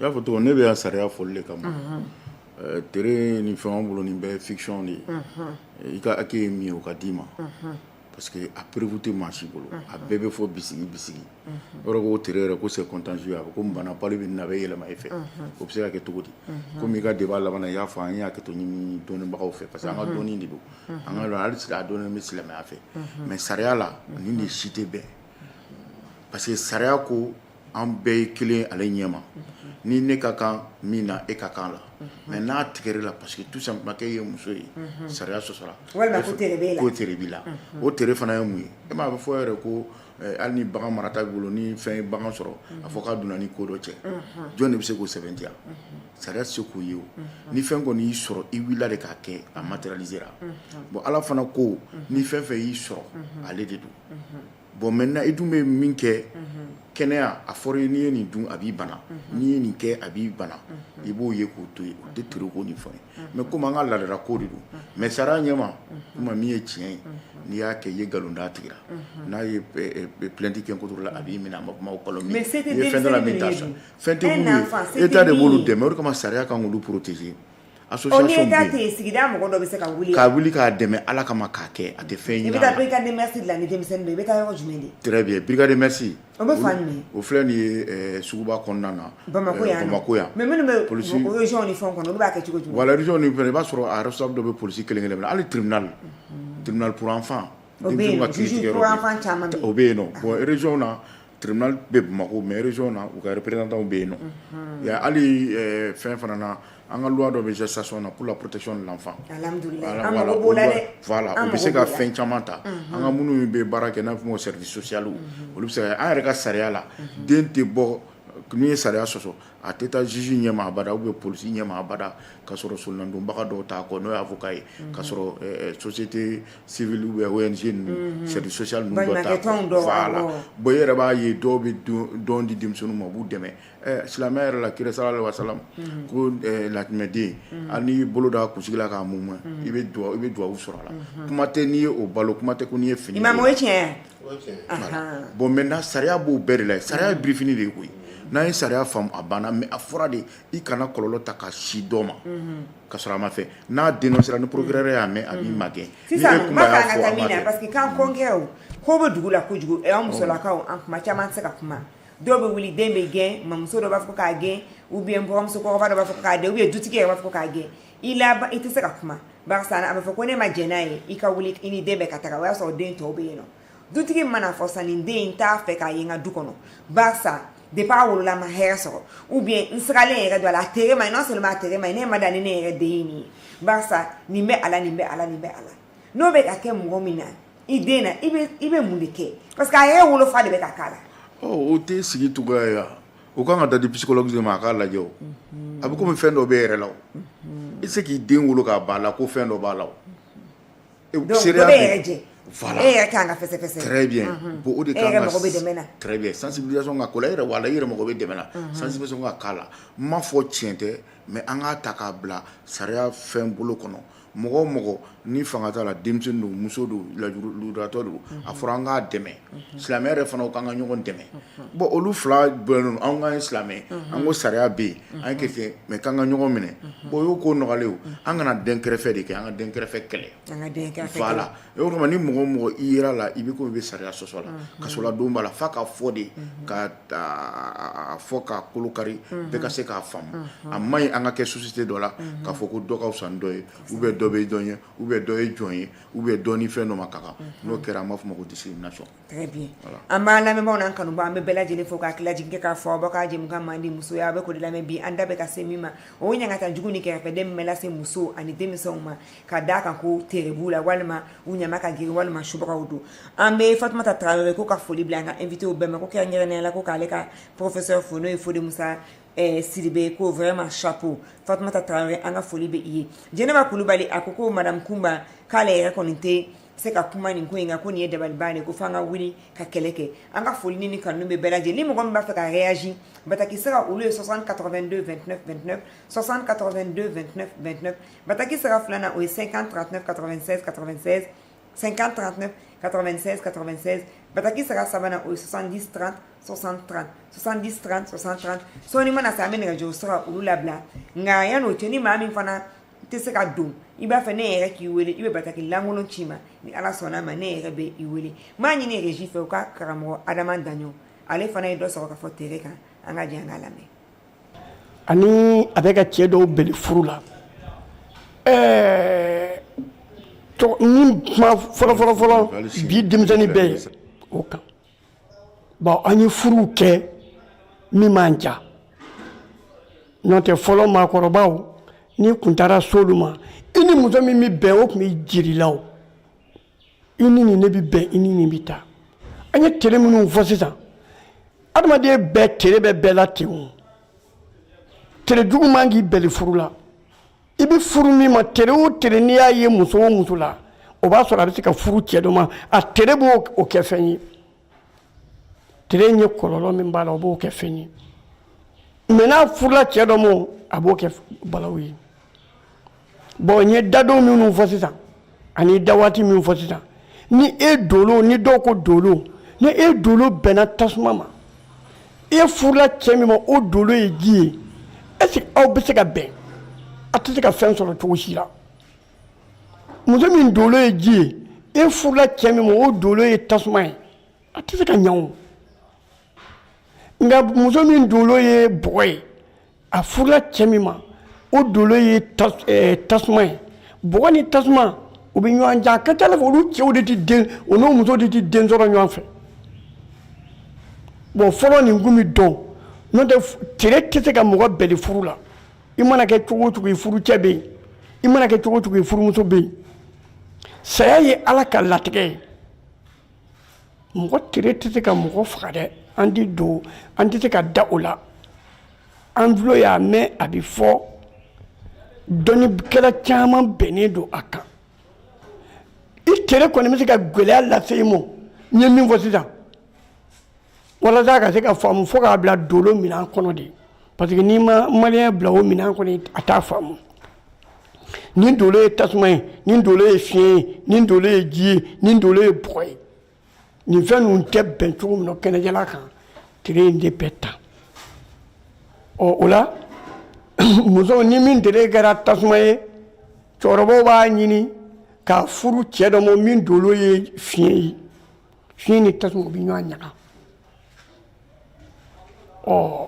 i y'a fɔ cogo ne bɛ yan sariya fɔli de kama tere ni fɛn bolo nin bɛɛ fiction de ye i ka hakɛ ye min ye o ka d'i ma parce que a preuve tɛ maa si bolo a bɛɛ bɛ fɔ bisigi yɔrɔ ko tere yɛrɛ ko c'est contagieux a bɛ ko bana pali bɛ na bɛ yɛlɛma i fɛ o bɛ se ka kɛ cogo di komi i ka débat laban i y'a fɔ an y'a kɛ to ɲini dɔnnibagaw fɛ parce que an ka dɔnni de don an ka dɔn hali a dɔnni bɛ silamɛya fɛ mais sariya la nin de si tɛ bɛn parce que sariya ko an bɛɛ ye kelen ale ɲɛma ni ne ka kan min na e ka kan la mais n'a tigɛrɛ la parce que tout simplement k'e ye muso ye sariya sɔsɔra walima ko tere b'e la ko tere b'i la o tere fana ye mun ye e m'a fɔ yɛrɛ ko hali ni bagan marata b'i bolo ni fɛn ye bagan sɔrɔ a fɔ k'a donna ni ko dɔ cɛ jɔn de bɛ se k'o sɛbɛntiya sariya tɛ se k'o ye o ni fɛn kɔni y'i sɔrɔ i wulila de k'a kɛ a matérialisera bon ala fana ko ni fɛn fɛn y'i sɔrɔ ale de don bon maintenant i dun bɛ min kɛ kɛnɛya a fɔra ye n'i ye nin dun a b'i bana n'i ye nin kɛ a b'i bana i b'o ye k'o to ye o tɛ tere ko nin fɛn ye mais komi an ka laadala ko de don mais sariya ɲɛma kuma min ye tiɲɛ ye n'i y'a kɛ i ye nkalon da tigira n'a ye plainte kɛ contre la a b'i minɛ a ma kuma o calomnie mais se tɛ i ye fɛn dɔ la min t'a sɔrɔ fɛn tɛ b'olu ye état de b'olu dɛmɛ o de kama sariya kan k'olu protéger association bɛ yen sigida mɔgɔ dɔ bɛ se ka wuli k'a wuli k'a dɛmɛ ala kama k'a kɛ a tɛ fɛn ɲini i bɛ taa brigade de merci dilan ni denmisɛnnin dɔ i bɛ taa yɔrɔ jumɛn de très bien brigade de merci o bɛ fan jumɛn o filɛ nin ye suguba kɔnɔna na Bamako yan mais minnu bɛ région ni fɛnw kɔnɔ olu b'a kɛ cogo jumɛn voilà région ni fɛn i b'a sɔrɔ a responsable dɔ bɛ polisi kelen-kelen minɛ hali tribunal pour enfant o bɛ yen juge pour enfant caman bɛ yen o bɛ yen nɔ bon région na tribunal bɛ Bamako mais région na u ka représentant bɛ yen nɔ hali fɛn fana na an ka loi dɔ bɛ gestation na pour la protection de l'enfant alhamdulilayi an mago b'o la dɛ voilà o bɛ se ka fɛn caman ta an ka minnu bɛ baara kɛ n'a fɔ o service social olu bɛ se ka an yɛrɛ ka sariya la den tɛ bɔ n'i ye sariya sɔsɔ a tɛ taa juge ɲɛma abada ou bien polisi ɲɛma abada k'a sɔrɔ solonadonbaga dɔw t'a kɔ n'o ye avocat ye k'a sɔrɔ société civile ou bien ONG ninnu service social ninnu dɔ t'a kɔ voilà bon i yɛrɛ b'a ye dɔw bɛ dɔn di denmisɛnninw ma u b'u dɛmɛ silamɛya yɛrɛ la kira sallallahu alaihi wa sallam ko latimɛden hali n'i bolo da kunsigi la k'a mumu i bɛ duwawu sɔrɔ a la kuma tɛ n'i ye o balo kuma tɛ ko n'i ye fini imam o ye tiɲɛ bon maintenant sariya b'o bɛɛ de la sariya ye birifini de ye koyi n'a ye sariya faamu a banna mais a fɔra de i kana kɔlɔlɔ ta ka si dɔ ma ka sɔrɔ a ma fɛ n'a dénoncera ni procureur y'a mɛn a b'i magɛn sisan n b'a fɛ an ka taa min na parce que k'an kɔnkɛw ko bɛ dugu la kojugu an musolakaw an kuma caman tɛ se ka kuma dɔw bɛ wuli den bɛ gɛn mamuso dɔ b'a fɔ k'a gɛn ou bien buranmusokɔrɔba dɔ b'a fɔ k'a gɛn ou bien dutigi yɛrɛ b'a fɔ k'a gɛn i tɛ se ka kuma barisa a bɛ fɔ ko ne ma jɛn n'a ye i ka wuli i ni den bɛɛ ka taga o y'a sɔrɔ den tɔw bɛ yen nɔ dutigi mana fɔ sa nin den in t'a fɛ k'a ye n ka du kɔnɔ barisa depuis a wolola ma hɛrɛ sɔrɔ ou bien n sigalen yɛrɛ dɔ la a tere ma ɲi non seulement a tere ma ɲi ne ma da ni ne yɛrɛ den ye nin ye barisa nin bɛ ala nin bɛ ala nin bɛ ala n'o bɛ ka kɛ mɔgɔ min na i den na i bɛ mun de kɛ parce que a yɛrɛ wolofa de bɛ ka k'a la o tɛ sigi cogoya ye o kan ka taa di psychologue de ma a k'a lajɛ o a bɛ komi fɛn dɔ bɛ yɛrɛ la o i tɛ se k'i den wolo k'a ban a la ko fɛn dɔ b'a la o donc dɔ bɛ yɛrɛ jɛ voilà e yɛrɛ kan ka fɛsɛfɛsɛ très bien bon o de kan ka mɔgɔ bɛ dɛmɛ na très bien sensibilisation ka kɔlɔ e yɛrɛ wala i yɛrɛ mɔgɔ bɛ dɛmɛ na sensibilisation ka k'a la n m'a fɔ tiɲɛ tɛ mais an k'a ta k'a bila sariya fɛn bolo kɔnɔ mɔgɔ o mɔgɔ ni fanga t'a la denmisɛnnin don muso don lujuratɔ don a fɔra an k'a dɛmɛ silamɛ yɛrɛ fana k'an ka ɲɔgɔn dɛmɛ bon olu fila bɛnnen don anw ka silamɛ an ko sariya bɛ yen an ye kɛ mais k'an ka ɲɔgɔn minɛ bon o y'o ko nɔgɔlen o an kana den kɛrɛfɛ de kɛ an ka den kɛrɛfɛ kɛlɛ voilà o kama ni mɔgɔ o mɔgɔ i yera la i bɛ ko i bɛ sariya sɔsɔ la kasoladon b'a la f'a ka fɔ de ka fɔ k'a kolo kari bɛɛ ka se k'a faamu a man ɲi an ka kɛ société dɔ la k'a fɔ ko dɔ ka fisa ni dɔ ye ou bien dɔ bɛ dɔn ye ou bien dɔ ye jɔn ye ou bien dɔ ni fɛn dɔ ma ka kan n'o kɛra an b'a fɔ o ma ko discrimination. Très bien an b'an lamɛnbaaw n'an kanubaaw an bɛ bɛɛ lajɛlen fo k'a tila jigin kɛ k'a fɔ aw ka jɛmukan man di musoya a bɛ k'o de lamɛn bi an da bɛ ka se min ma o ye ɲangata jugu ni kɛrɛfɛden min bɛ lase muso ani denmisɛnw ma ka d'a kan ko tere b'u la walima u ɲama ka girin walima subagaw don an bɛ Fatumata Tarawele ko ka foli bila an ka invité bɛɛ ma ko kɛrɛnkɛrɛnnenya la ko k'ale ka professeur fo n'o ye Fode Musa Sidibe ko vraiment chapeau Fatumata Tarawele an ka foli bɛ i ye Jɛnɛba Kulubali a ko madame Kumba k'ale yɛrɛ kɔni tɛ se ka kuma nin ko in kan ko nin ye dabaliban de ko f'an ka wuli ka kɛlɛ kɛ an ka foli ni kanu bɛ bɛɛ lajɛlen ni mɔgɔ min b'a fɛ ka réagir Bataki sera olu ye 60 82 29 29 60 82 29 29 Bataki sera filanan o ye 50 39 96 96 50 39 96 96 Bataki sera sabanan o ye 70 30 60 30 70 30 60 30 sɔɔni mana se an bɛ nɛgɛjuru sira olu labila nka yan'o cɛ ni maa min fana tɛ se ka don i b'a fɛ ne yɛrɛ k'i wele i bɛ bataki lankolon ci ma ni ala sɔnna ma ne yɛrɛ bɛ i wele m'a ɲini régie fɛ u ka karamɔgɔ Adama Daɲɔn ale fana ye dɔ sɔrɔ ka fɔ tere kan an ka jɛ an ka lamɛn ani a bɛ ka cɛ dɔw bɛli furu la ni kuma fɔlɔ bi denmisɛnnin bɛɛ ye o kan bon an ye furuw kɛ min man ja n'o tɛ fɔlɔ maakɔrɔbaw ni kun taara s'olu ma i ni muso min bɛ bɛn o tun bɛ jirila o i ni nin ne bɛ bɛn i ni nin bɛ taa an ye tere minnu fɔ sisan adamaden bɛɛ tere bɛ bɛɛ la ten o tere jugu man k'i bɛli furu la i bɛ furu min ma tere o tere n'i y'a ye muso o muso la o b'a sɔrɔ a bɛ se ka furu cɛ dɔ ma a tere b'o kɛ fɛn ye tere ɲɛ kɔlɔlɔ min b'a la o b'o kɛ fɛn ye mais n'a furula cɛ dɔ ma a b'o kɛ balawu ye bon n ye dadon minnu fɔ sisan ani dawaati minnu fɔ sisan ni e dolo ni dɔw ko dolo ni e dolo bɛnna tasuma ma e furula cɛ min ma o dolo ye ji ye est-ce que aw bɛ se ka bɛn a tɛ se ka fɛn sɔrɔ cogo si la muso min dolo ye ji ye e furula cɛ min ma o dolo ye tasuma ye a tɛ se ka ɲɛ o nka muso min dolo ye bɔgɔ ye a furula cɛ min ma o dolo ye tasuma ye bɔgɔ ni tasuma u bɛ ɲɔgɔn jan a ka ca ala fɛ olu cɛw de tɛ den o n'o muso de tɛ den sɔrɔ ɲɔgɔn fɛ bon fɔlɔ nin kun bɛ dɔn n'o tɛ tere tɛ se ka mɔgɔ bɛli furu la i mana kɛ cogo o cogo i furu cɛ bɛ yen i mana kɛ cogo o cogo i furumuso bɛ yen saya ye ala ka latigɛ ye mɔgɔ tere tɛ se ka mɔgɔ faga dɛ an tɛ se ka da o la an tulo y'a mɛn a bɛ fɔ dɔnnikɛla caman bɛnnen don a kan i tere kɔni bɛ se ka gɛlɛya lase i ma n ye min fɔ sisan walasa ka se ka faamu fo k'a bila dolo minɛn kɔnɔ de parce que n'i ma maliyɛn bila o minɛn kɔnɔ a t'a faamu ni dolo ye tasuma ye ni dolo ye fiɲɛ ye ni dolo ye ji ye ni dolo ye bɔgɔ ye nin fɛn ninnu tɛ bɛn cogo min na kɛnɛjɛla kan tere in de bɛ ta o la muso ni min tere kɛra tasuma ye cɛkɔrɔbaw b'a ɲini ka furu cɛ dɔ ma min dolo ye fiɲɛ ye fiɲɛ ni tasuma bɛ ɲɔgɔn ɲaga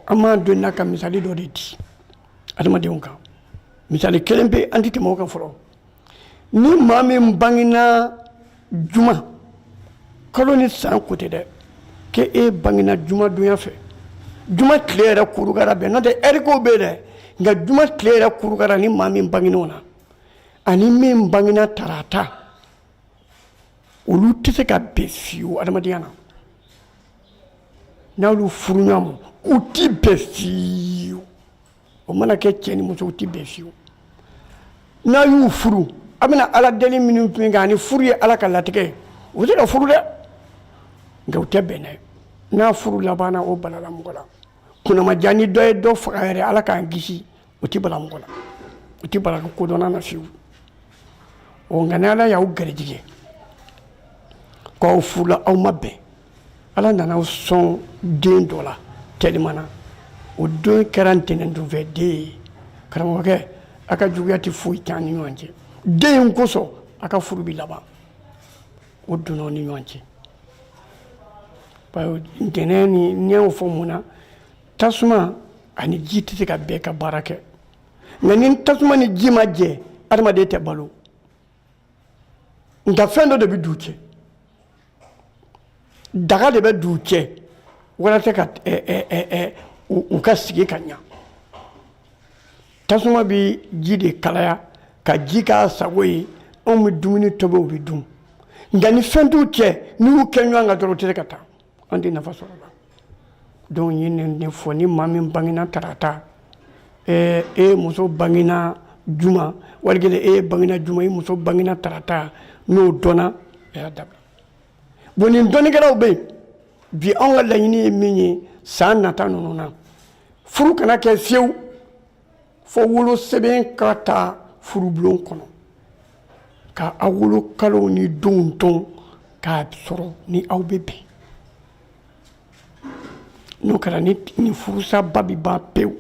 an b'an don n'a ka misali dɔ de di adamadenw kan misali kelen bɛ an tɛ tɛmɛ o kan fɔlɔ ni maa min bangena juma kalo ni san ko tɛ dɛ k'e bangena juma donya fɛ juma tile yɛrɛ kurukara bɛn n'o tɛ ɛri kow bɛ yen dɛ nka juma tile yɛrɛ kurukara ni maa min bangen'o na ani min bangena tarata olu tɛ se ka bɛn fiyewu adamadenya na n'olu furu ɲɔgɔn ma u ti bɛn fiyewu o mana kɛ cɛ ni muso u ti bɛn fiyewu n'a y'u furu a bɛna ala deli minnu tun kan ani furu ye ala ka latigɛ ye u bɛ se ka furu dɛ nka u tɛ bɛn dɛ n'a furu labanna o balala mɔgɔ la kunnamaja ni dɔ ye dɔ faga yɛrɛ ala k'an kisi o ti bala mɔgɔ la o ti bala kodɔnna na fiyewu nka ni ala y'aw garijɛgɛ k'aw furula aw ma bɛn ala nana sɔn den dɔ la tɛlimana o don kɛra ntɛnɛndonfɛ den ye karamɔgɔkɛ a ka juguya tɛ foyi kɛ an ni ɲɔgɔn cɛ den in kosɔn a ka furu bɛ laban o donna ni ɲɔgɔn cɛ ntɛnɛn ni n y'o fɔ mun na tasuma ani ji tɛ se ka bɛɛ ka baara kɛ nka ni tasuma ni ji ma jɛ adamaden tɛ balo nka fɛn dɔ de bɛ d'u cɛ daga de bɛ d'u cɛ walasa ka u ka sigi ka ɲa tasuma bɛ ji de kalaya ka ji k'a sago ye anw bɛ dumuni tobi u bɛ dun nka ni fɛn t'u cɛ n'i y'u kɛ ɲɔgɔn kan dɔrɔn u tɛ se ka taa an tɛ nafa sɔrɔ la donc n ye nin de fɔ ni maa min bangena tarata e muso bangena juma walikelen e bangena juma i muso bangena tarata n'o dɔnna a y'a dabila bon nin dɔnnikɛlaw bɛ yen bi anw ka laɲini ye min ye san nata ninnu na furu kana kɛ fiyewu fo wolosɛbɛn ka ta furubulon kɔnɔ ka aw wolokalow ni denw dɔn k'a sɔrɔ ni aw bɛ bɛn n'o kɛra ni furusaba bɛ ban pewu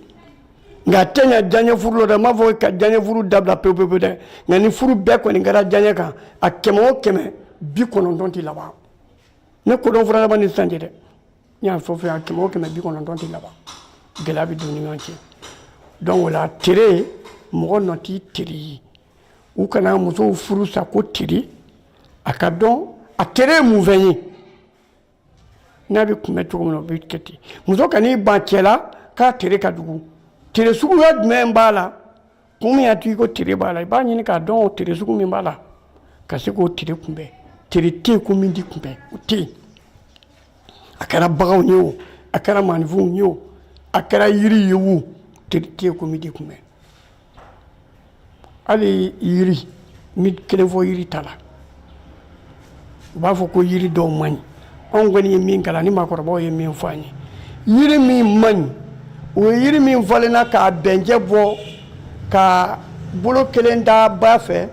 nga tenya janye furu lo da ma fo ka janye furu dabla pepe de nga ni furu be ko ni ngara janye kan a kemo keme bi kono donti laba ne ko don fura ba ni sanje de nya fo fe a kemo keme bi kono donti laba gela bi duni nganti donc wala tere mo no ti tiri u kana muso furu sa ko tiri akadon a tere mu veni na bi kuma to no bi keti muso kani ba chela ka tere ka dugu tere sugu ya men bala kumi ya tu ko tere bala ba ni ka don tere sugu min bala ka se ko tere kumbe tere te ko min di kumbe uti akara bagaw nyo akara manvu nyo akara yiri yu tere te ko min di kumbe ali yiri mi kele fo yiri tala ba fo ko yiri do mani on goni min kala ni makoro bo ye min fani yiri mi mani o yiri min valena ka benje bo ka bolo kelenda ba fe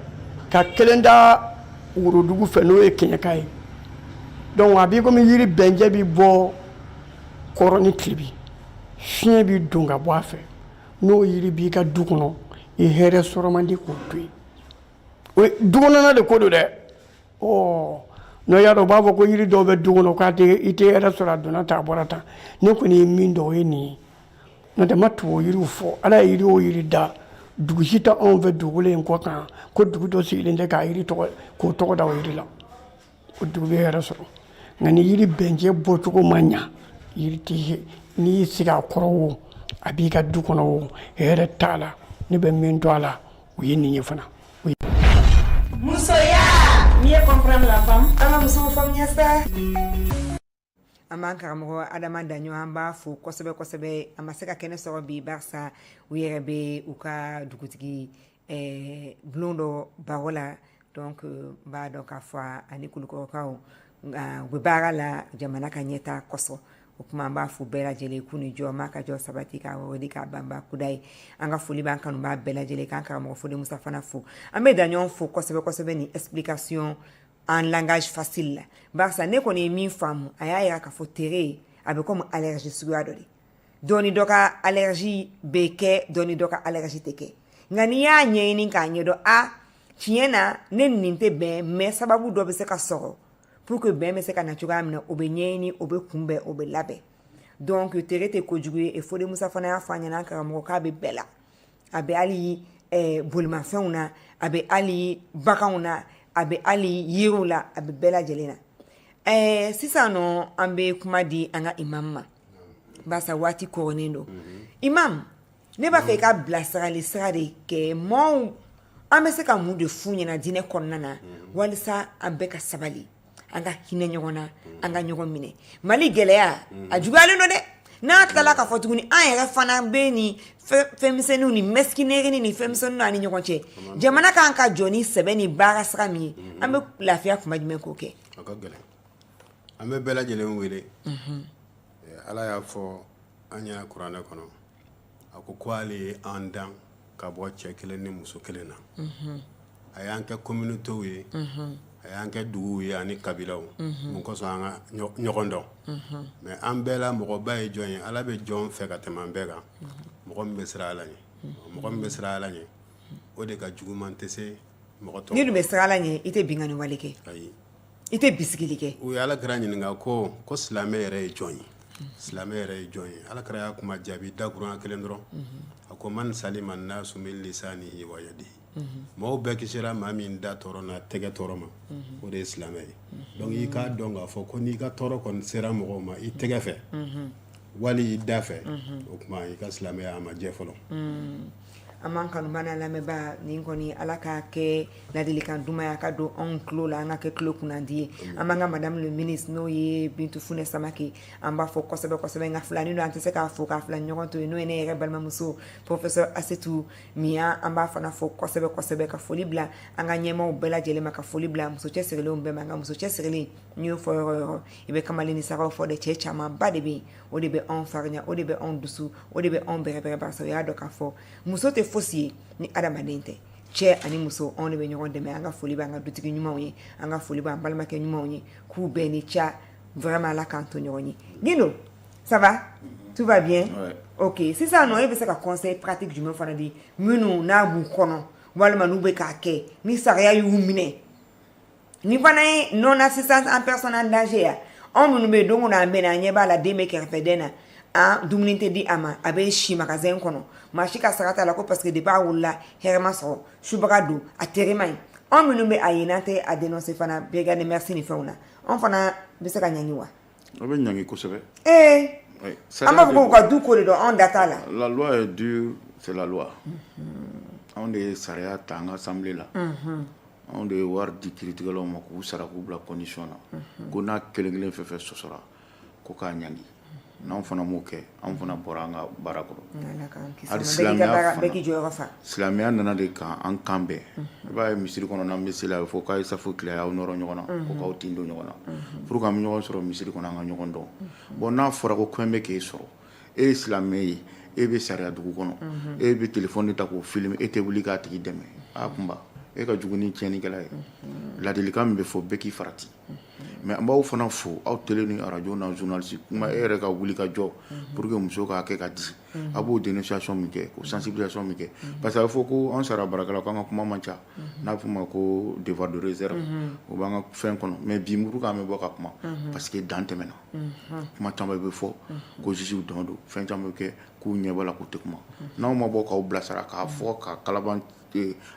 ka kelenda urudugu fe no e kenya kai donc abi ko mi yiri benje bi bo koroni tribi chien bi dunga bo fe no yiri bi ka dukuno e here soromandi ko tui o dukuno na de ko do de oh no yaro babo ko yiri do be dukuno ka te ite era sora dona ta borata ne ko ni min do ni no de matu yiri fo ala yiri o yiri da dugu hita on ve dugule en ko kan ko dugu do si lende ka yiri to ko to da yiri la o dugu be era soro ngani yiri benje botu ko manya yiri ti ni siga koro abi ka dukuno era tala ni be min to ala o yini ni fana musoya mieux comprendre la femme ama muso femme nyasa amanka mo adama danyo amba fu kosebe amaseka kene so bi barsa uyerebe uka dugutigi blondo barola donc ba donc afwa anikuluko kawo we barala jamana kanyeta koso ukuma amba fu bela jele kuni jo maka jo sabatika wodi ka bamba kudai anga fuli banka no ba bela jele kanka mo fuli musafana fu ambe danyo fu kosebe ni explication en langage facile barsa ne ko ne min femme aya ka fo tere abe comme allergie sugadori doni doka allergie beke doni doka allergie teke ngani ya nyeni ka nyedo a tiena ne ninte be me sababu do be se ka soro pour que be me se ka natura amna obenyeni obekumbe obelabe donc tere te kojugue e fode musa fana afanya na ka mo ka be bela abe ali bulma fauna abe ali bakauna abe ali yirula abe bela jelena sisa no ambe kuma di anga imamma basa wati koronendo imam ne ba fe ka blasara le srade ke mon ambe se ka mu de funya na dine konnana walisa ambe ka sabali anga hine nyogona anga nyogomine mali gelea ajugale no de na tala ka fotuguni ayere fana beni femisenu ni meskineri ni femisenu na ni nyokonche jamana kan ka joni sebeni bara srami ambe lafia kuma jime koke akagele ambe bela jele wele ala ya fo anya qur'ana kono ako kwali andan ka bo chekele ni muso kelena ayanka communauté wi ayanka dugu wi ani kabilaw mun ko so anga nyokondo mais ambela mo baye joyen ala be jon fe ka temambega mo be sira la ni o de ka jugumantese mo to ni be sira la ni ite bingani walike ayi ite bisigilike o ala grani nga ko slamé re joyen ala kra kuma jabi dagran kelendro ako man saliman nasu min lisanihi wa yadihi mo be kisira mamin da torona tege toroma o de islamé donc yi ka donga fo ko ni ka toro kon sera mo ma i tege fe wali dafe o kuma yi ka islamé ama jefolo amanka numana la meba ningoni alaka ke na delikan duma ya kado onklo la nga ke klo kunandie amanga madame le ministre no ye bintu fune samaki amba fo kosebe nga fulani no antese ka fo ka fulani nyokonto no ene rebel mamuso professeur asetu mia amba fana fo kosebe ka folibla anga nyema obela jele maka folibla muso chesirele ombe manga muso chesirele nyo fo ibe kamalini sara fo de checha ma badebe odebe on farnya odebe on dusu odebe on berebere barso ya doka fo muso te fosi ni adama dente che ani muso on be nyogon de me anga foli ba anga dutigi nyuma onye anga foli ba balma ke nyuma onye ku be ni cha vraiment la kanto nyoni gino ça va Tout va bien? Ouais. Ok. Si ça, non, il veut un conseil pratique du même fana di. Munu na bu kono. Walma nube kake. Ni saria yu mine. Ni fana non assistance en personne en danger. On munu be dongo na mbena nyeba la deme kerfedena. Ah, dumuninte di ama abe shi magazin kono. Mashika sarata la ko parce que de ba wula herma so. Shubrado aterimai. On munu be ayinate a dénoncer fana brigade merci ni fauna. On fana be se ka nyanyiwa. Abe nyangi kosebe. Oui. La loi est dure, c'est la loi. On est saria tanga assemblée là. On est war di critiquer l'homme ko sara ko bla condition là. Ko na kelengelen fe sosora. Ko ka nyangi. Na on fana moke, on fana boranga barakoro. Islamia nana de kan an kambe. Ba misiri kono na misila fo ka isa fo clear au noro nyona ko ka utindo nyona. Pour ka mnyo soro misiri kono nga nyondo. Bon na fora ko kwembe ke soro. E islamie e be sariya dugu kono. E be téléphone ta ko film e te wuli ka tigi deme. A kumba e ka juguni tieni kala e. Ladilika mbe fo beki farati. Mais an b'aw fana fo aw télé ni radio na journaliste kuma e yɛrɛ ka wuli ka jɔ pour que muso ka kɛ ka di a b'o dénonciation min kɛ ko sensibilisation min kɛ parce que a bɛ fɔ ko an sara barakɛlaw k'an ka kuma man ca n'a fɔ ma ko devoir de réserve o b'an ka fɛn kɔnɔ mais bi muru k'an bɛ bɔ ka kuma parce que dan tɛmɛna kuma caman bɛ fɔ ko juge dɔn don fɛn caman bɛ kɛ k'u ɲɛ b'a la k'u tɛ kuma n'aw ma bɔ k'aw bilasira k'a fɔ ka kalaban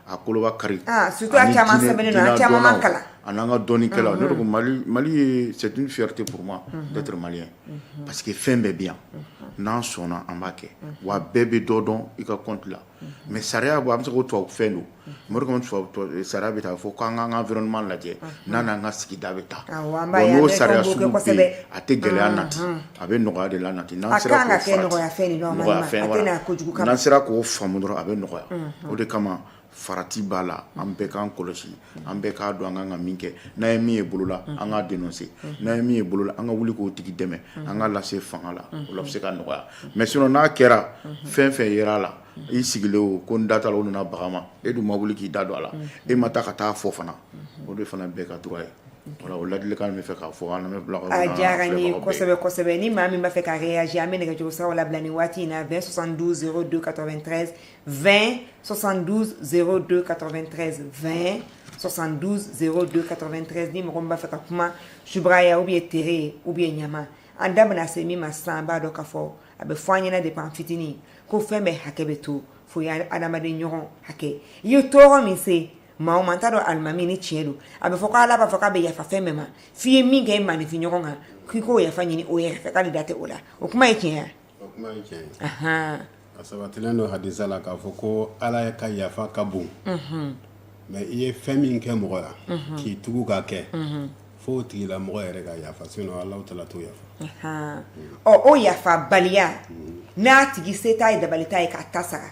a koloba kari surtout a caman sɛbɛnnen don a caman man kalan ananga doni kala ne ko Mali c'est une fierté pour moi d'être malien parce que fin bɛ bien n'an sɔnna an b'a kɛ wa bɛɛ bɛ dɔ dɔn i ka compte la mais sariya bɔ an bɛ se k'o tubabu fɛn don mori comme tubabu sariya bɛ taa fɔ k'an k'an ka environnement lajɛ n'an n'an ka sigida bɛ taa bon n'o sariya sugu bɛ yen a tɛ gɛlɛya nati a bɛ nɔgɔya de la nati n'an sera k'o farati nɔgɔya fɛn wala n'an sera k'o faamu dɔrɔn a bɛ nɔgɔya o de kama farati b'a la an bɛɛ k'an kɔlɔsi an bɛɛ k'a dɔn an kan ka min kɛ n'a ye min ye bolo la an k'a dénoncer n'a ye min ye bolo la an ka wuli k'o tigi dɛmɛ an ka lase fanga la o la bɛ se ka nɔgɔya mais sinon n'a kɛra fɛn fɛn yera la i sigilen o ko n da t'a la o nana baga ma e dun ma wuli k'i da don a la e ma taa ka taa fɔ fana o de fana bɛɛ ka droit ye voilà o ladilikan min bɛ fɛ k'a fɔ an bɛ bila ka a diyara n ye kosɛbɛ kosɛbɛ ni maa min b'a fɛ ka réagir an bɛ nɛgɛjuru siraw labila nin waati in na 20 72 02 93 20 72 02 93 20 72 02 93 ni mɔgɔ min b'a fɛ ka kuma Subraya ou bien Tere ou bien Ɲama an da bɛna se min ma sisan an b'a dɔn k'a fɔ a bɛ fɔ an ɲɛna depuis an fitinin ko fɛn bɛɛ hakɛ bɛ to fo ye adamaden ɲɔgɔn hakɛ i ye tɔɔrɔ min se maa o maa t'a dɔn alimami ni tiɲɛ don a bɛ fɔ ko ala b'a fɔ k'a bɛ yafa fɛn bɛɛ ma f'i ye min kɛ i maanifin ɲɔgɔn kan k'i k'o yafa ɲini o yɛrɛ fɛ k'ale da tɛ o la o kuma ye tiɲɛ ye o kuma ye tiɲɛ ye a sabatilen don hadisa la k'a fɔ ko ala ka yafa ka bon mais i ye fɛn min kɛ mɔgɔ la k'i tugu ka kɛ fo o tigila mɔgɔ yɛrɛ ka yafa sinon ala tala t'o yafa o yafa baliya n'a tigi se t'a ye dabali t'a ye k'a ta sara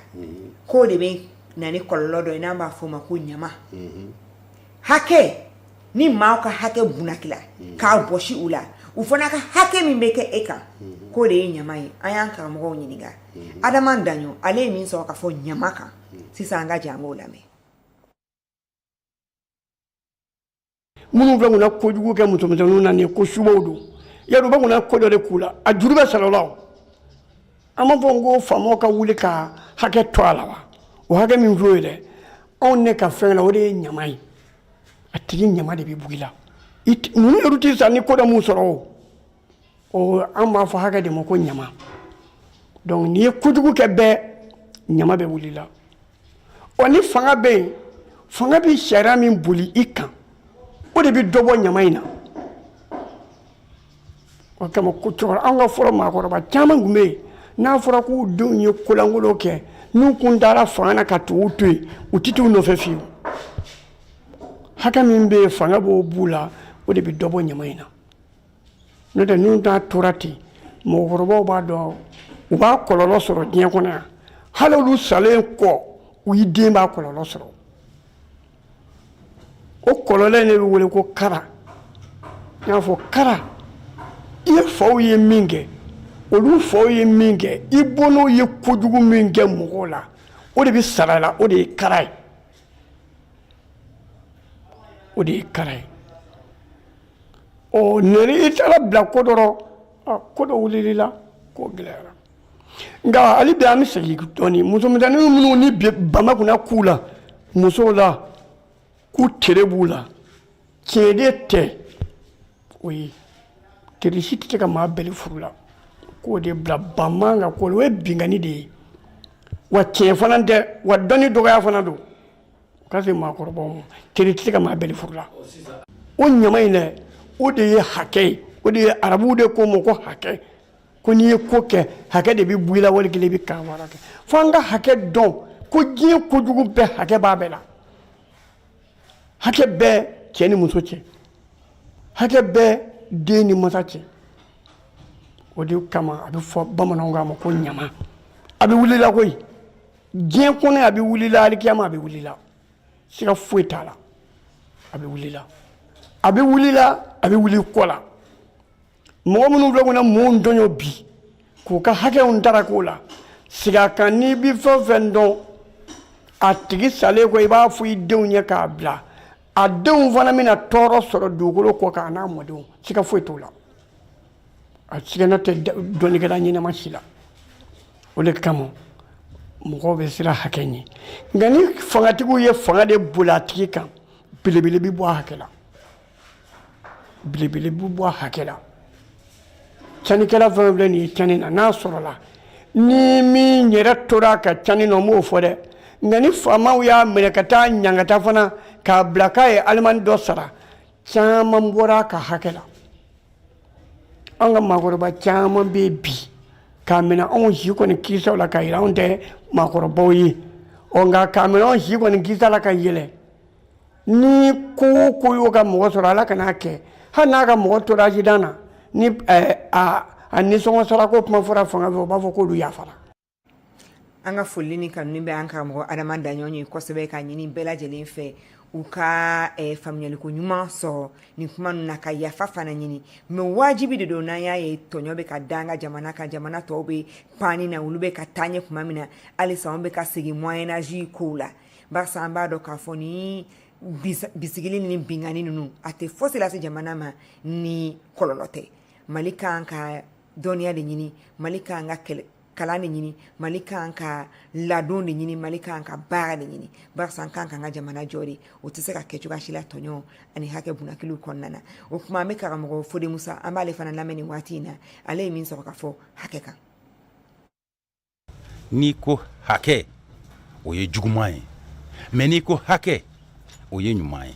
k'o de bɛ na ni kɔlɔlɔ dɔ ye n'an b'a fɔ o ma ko ɲama hakɛ ni maaw ka hakɛ bunakila k'a bɔsi u la u fana ka hakɛ min bɛ kɛ e kan k'o de ye ɲama ye an y'an karamɔgɔw ɲininka Adama Daɲo ale ye min sɔrɔ ka fɔ ɲama kan sisan an ka jan an k'o lamɛn minnu fɛ kunna kojugu kɛ musomisɛnninw na nin ko subaw don yadɔ bɛ kunna ko dɔ de k'u la a juru bɛ sara la o an b'a fɔ ko faamaw ka wuli ka hakɛ to a la wa o hakɛ min filɛ o ye dɛ anw ne ka fɛn la o de ye ɲama ye a tigi ɲama de bɛ bugi la ninnu yɛrɛ tɛ sa ni ko dɔ min sɔrɔ o an b'a fɔ hakɛ de ma ko ɲama donc n'i ye kojugu kɛ bɛɛ ɲama bɛ wuli la ɔ ni fanga bɛ yen fanga bɛ sariya min boli i kan o de bɛ dɔ bɔ ɲama in na o kama ko cɛkɔrɔba an ka fɔlɔ maakɔrɔba caman tun bɛ yen n'a fɔra k'u denw ye kolankolon kɛ n'u kun taara fanga na ka tugu to yen u tɛ t'u nɔfɛ fiyewu hakɛ min bɛ yen fanga b'o b'u la o de bɛ dɔ bɔ ɲama in na n'o tɛ n'u t'a tora ten mɔgɔkɔrɔbaw b'a dɔn u b'a kɔlɔlɔ sɔrɔ diɲɛ kɔnɔ yan hali olu salen kɔ u y'i den b'a kɔlɔlɔ sɔrɔ o kɔlɔlɔ in de bɛ wele ko kara n y'a fɔ kara i ye faw ye min kɛ olu faw ye min kɛ i bɔnnaw ye kojugu min kɛ mɔgɔw la o de bɛ sara la o de ye kara ye o de ye kara ye ɔ nɛni i taara bila ko dɔ ko dɔ wulila ko gɛlɛyara nka hali bi an bɛ segin dɔɔni musomisɛnnin minnu ni bama kunna k'u la musow la k'u tere b'u la tiɲɛ de tɛ o ye tere si tɛ se ka maa bɛɛli furu la k'o de bila bama kan k'o ye binkani de ye wa tiɲɛ fana tɛ wa dɔnni dɔgɔya fana don ka se maakɔrɔbaw ma tere tɛ se ka maa bɛɛli furu la o ɲama in dɛ o de ye hakɛ ye o de ye arabuw de ko ma ko hakɛ ko n'i ye ko kɛ hakɛ de bɛ bɔ i la wali kelen i bɛ kan wɛrɛ kɛ fo an ka hakɛ dɔn ko diɲɛ kojugu bɛɛ hakɛ b'a bɛɛ la hakɛ bɛɛ cɛ ni muso cɛ hakɛ bɛɛ den ni masa cɛ o de kama a bɛ fɔ bamananw k'a ma ko ɲama a bɛ wuli la koyi diɲɛ kɔnɔ a bɛ wuli la alikiyama a bɛ wuli la siga foyi t'a la a bɛ wuli la a bɛ wuli la a bɛ wuli kɔ la mɔgɔ minnu filɛ kɔnɔ mɔɔw dɔɲɔ bi k'u ka hakɛw dara k'o la siga kan n'i bɛ fɛn o fɛn dɔn a tigi salen kɔ i b'a fɔ i denw ye k'a bila a denw fana bɛna tɔɔrɔ sɔrɔ dugukolo kɔ kan a n'a mɔdenw siga foyi t'o la a sigana tɛ dɔnnikɛla ɲɛnama si la o de kama mɔgɔw bɛ siran hakɛ ɲɛ nka ni fangatigiw ye fanga de boli a tigi kan belebele bɛ bɔ a hakɛ la belebele bɛ bɔ a hakɛ la canikɛla fɛn o fɛn nin ye cani na n'a sɔrɔla ni min yɛrɛ tora a ka cani na o m'o fɔ dɛ nka ni faamaw y'a minɛ ka taa ɲangata fana k'a bila k'a ye alimani dɔ sara caman bɔra a ka hakɛ la an ka maakɔrɔba caman bɛ yen bi k'a minɛ anw si kɔni kisaw la ka yɛlɛ anw tɛ maakɔrɔbaw ye nka k'a minɛ anw si kɔni kisa la ka yɛlɛ ni ko o ko y'o ka mɔgɔ sɔrɔ ala kan'a kɛ hali n'a ka mɔgɔ tora ajidan na ni a nisɔngɔ sara ko kuma fɔra fanga fɛ o b'a fɔ k'olu yafara an ka foli ni kanu bɛ an karamɔgɔ adama daɲɔn ye kosɛbɛ ka ɲini bɛɛ lajɛlen fɛ u ka faamuyaliko ɲuman sɔrɔ nin kuma ninnu na ka yafa fana ɲini mɛ wajibi de don n'an y'a ye tɔɲɔ bɛ ka da an ka jamana kan jamana tɔw bɛ pani na olu bɛ ka taa ɲɛ kuma min na halisa an bɛ ka segin moyen âge kow la barisa an b'a dɔn k'a fɔ ni bisigili ni bingani ninnu a tɛ fosi lase jamana ma ni kɔlɔlɔ tɛ mali kan ka dɔnniya de ɲini mali kan ka kalan de ɲini mali kan ka ladon de ɲini mali kan ka baara de ɲini barisa an kan ka jamana jɔ de o tɛ se ka kɛ cogoya si la tɔɲɔ ani hakɛ bunakiliw kɔnɔna na o kuma an bɛ karamɔgɔ Fode Musa an b'ale fana lamɛn nin waati in na ale ye min sɔrɔ ka fɔ hakɛ kan n'i ko hakɛ o ye juguman ye mais n'i ko hakɛ o ye ɲuman ye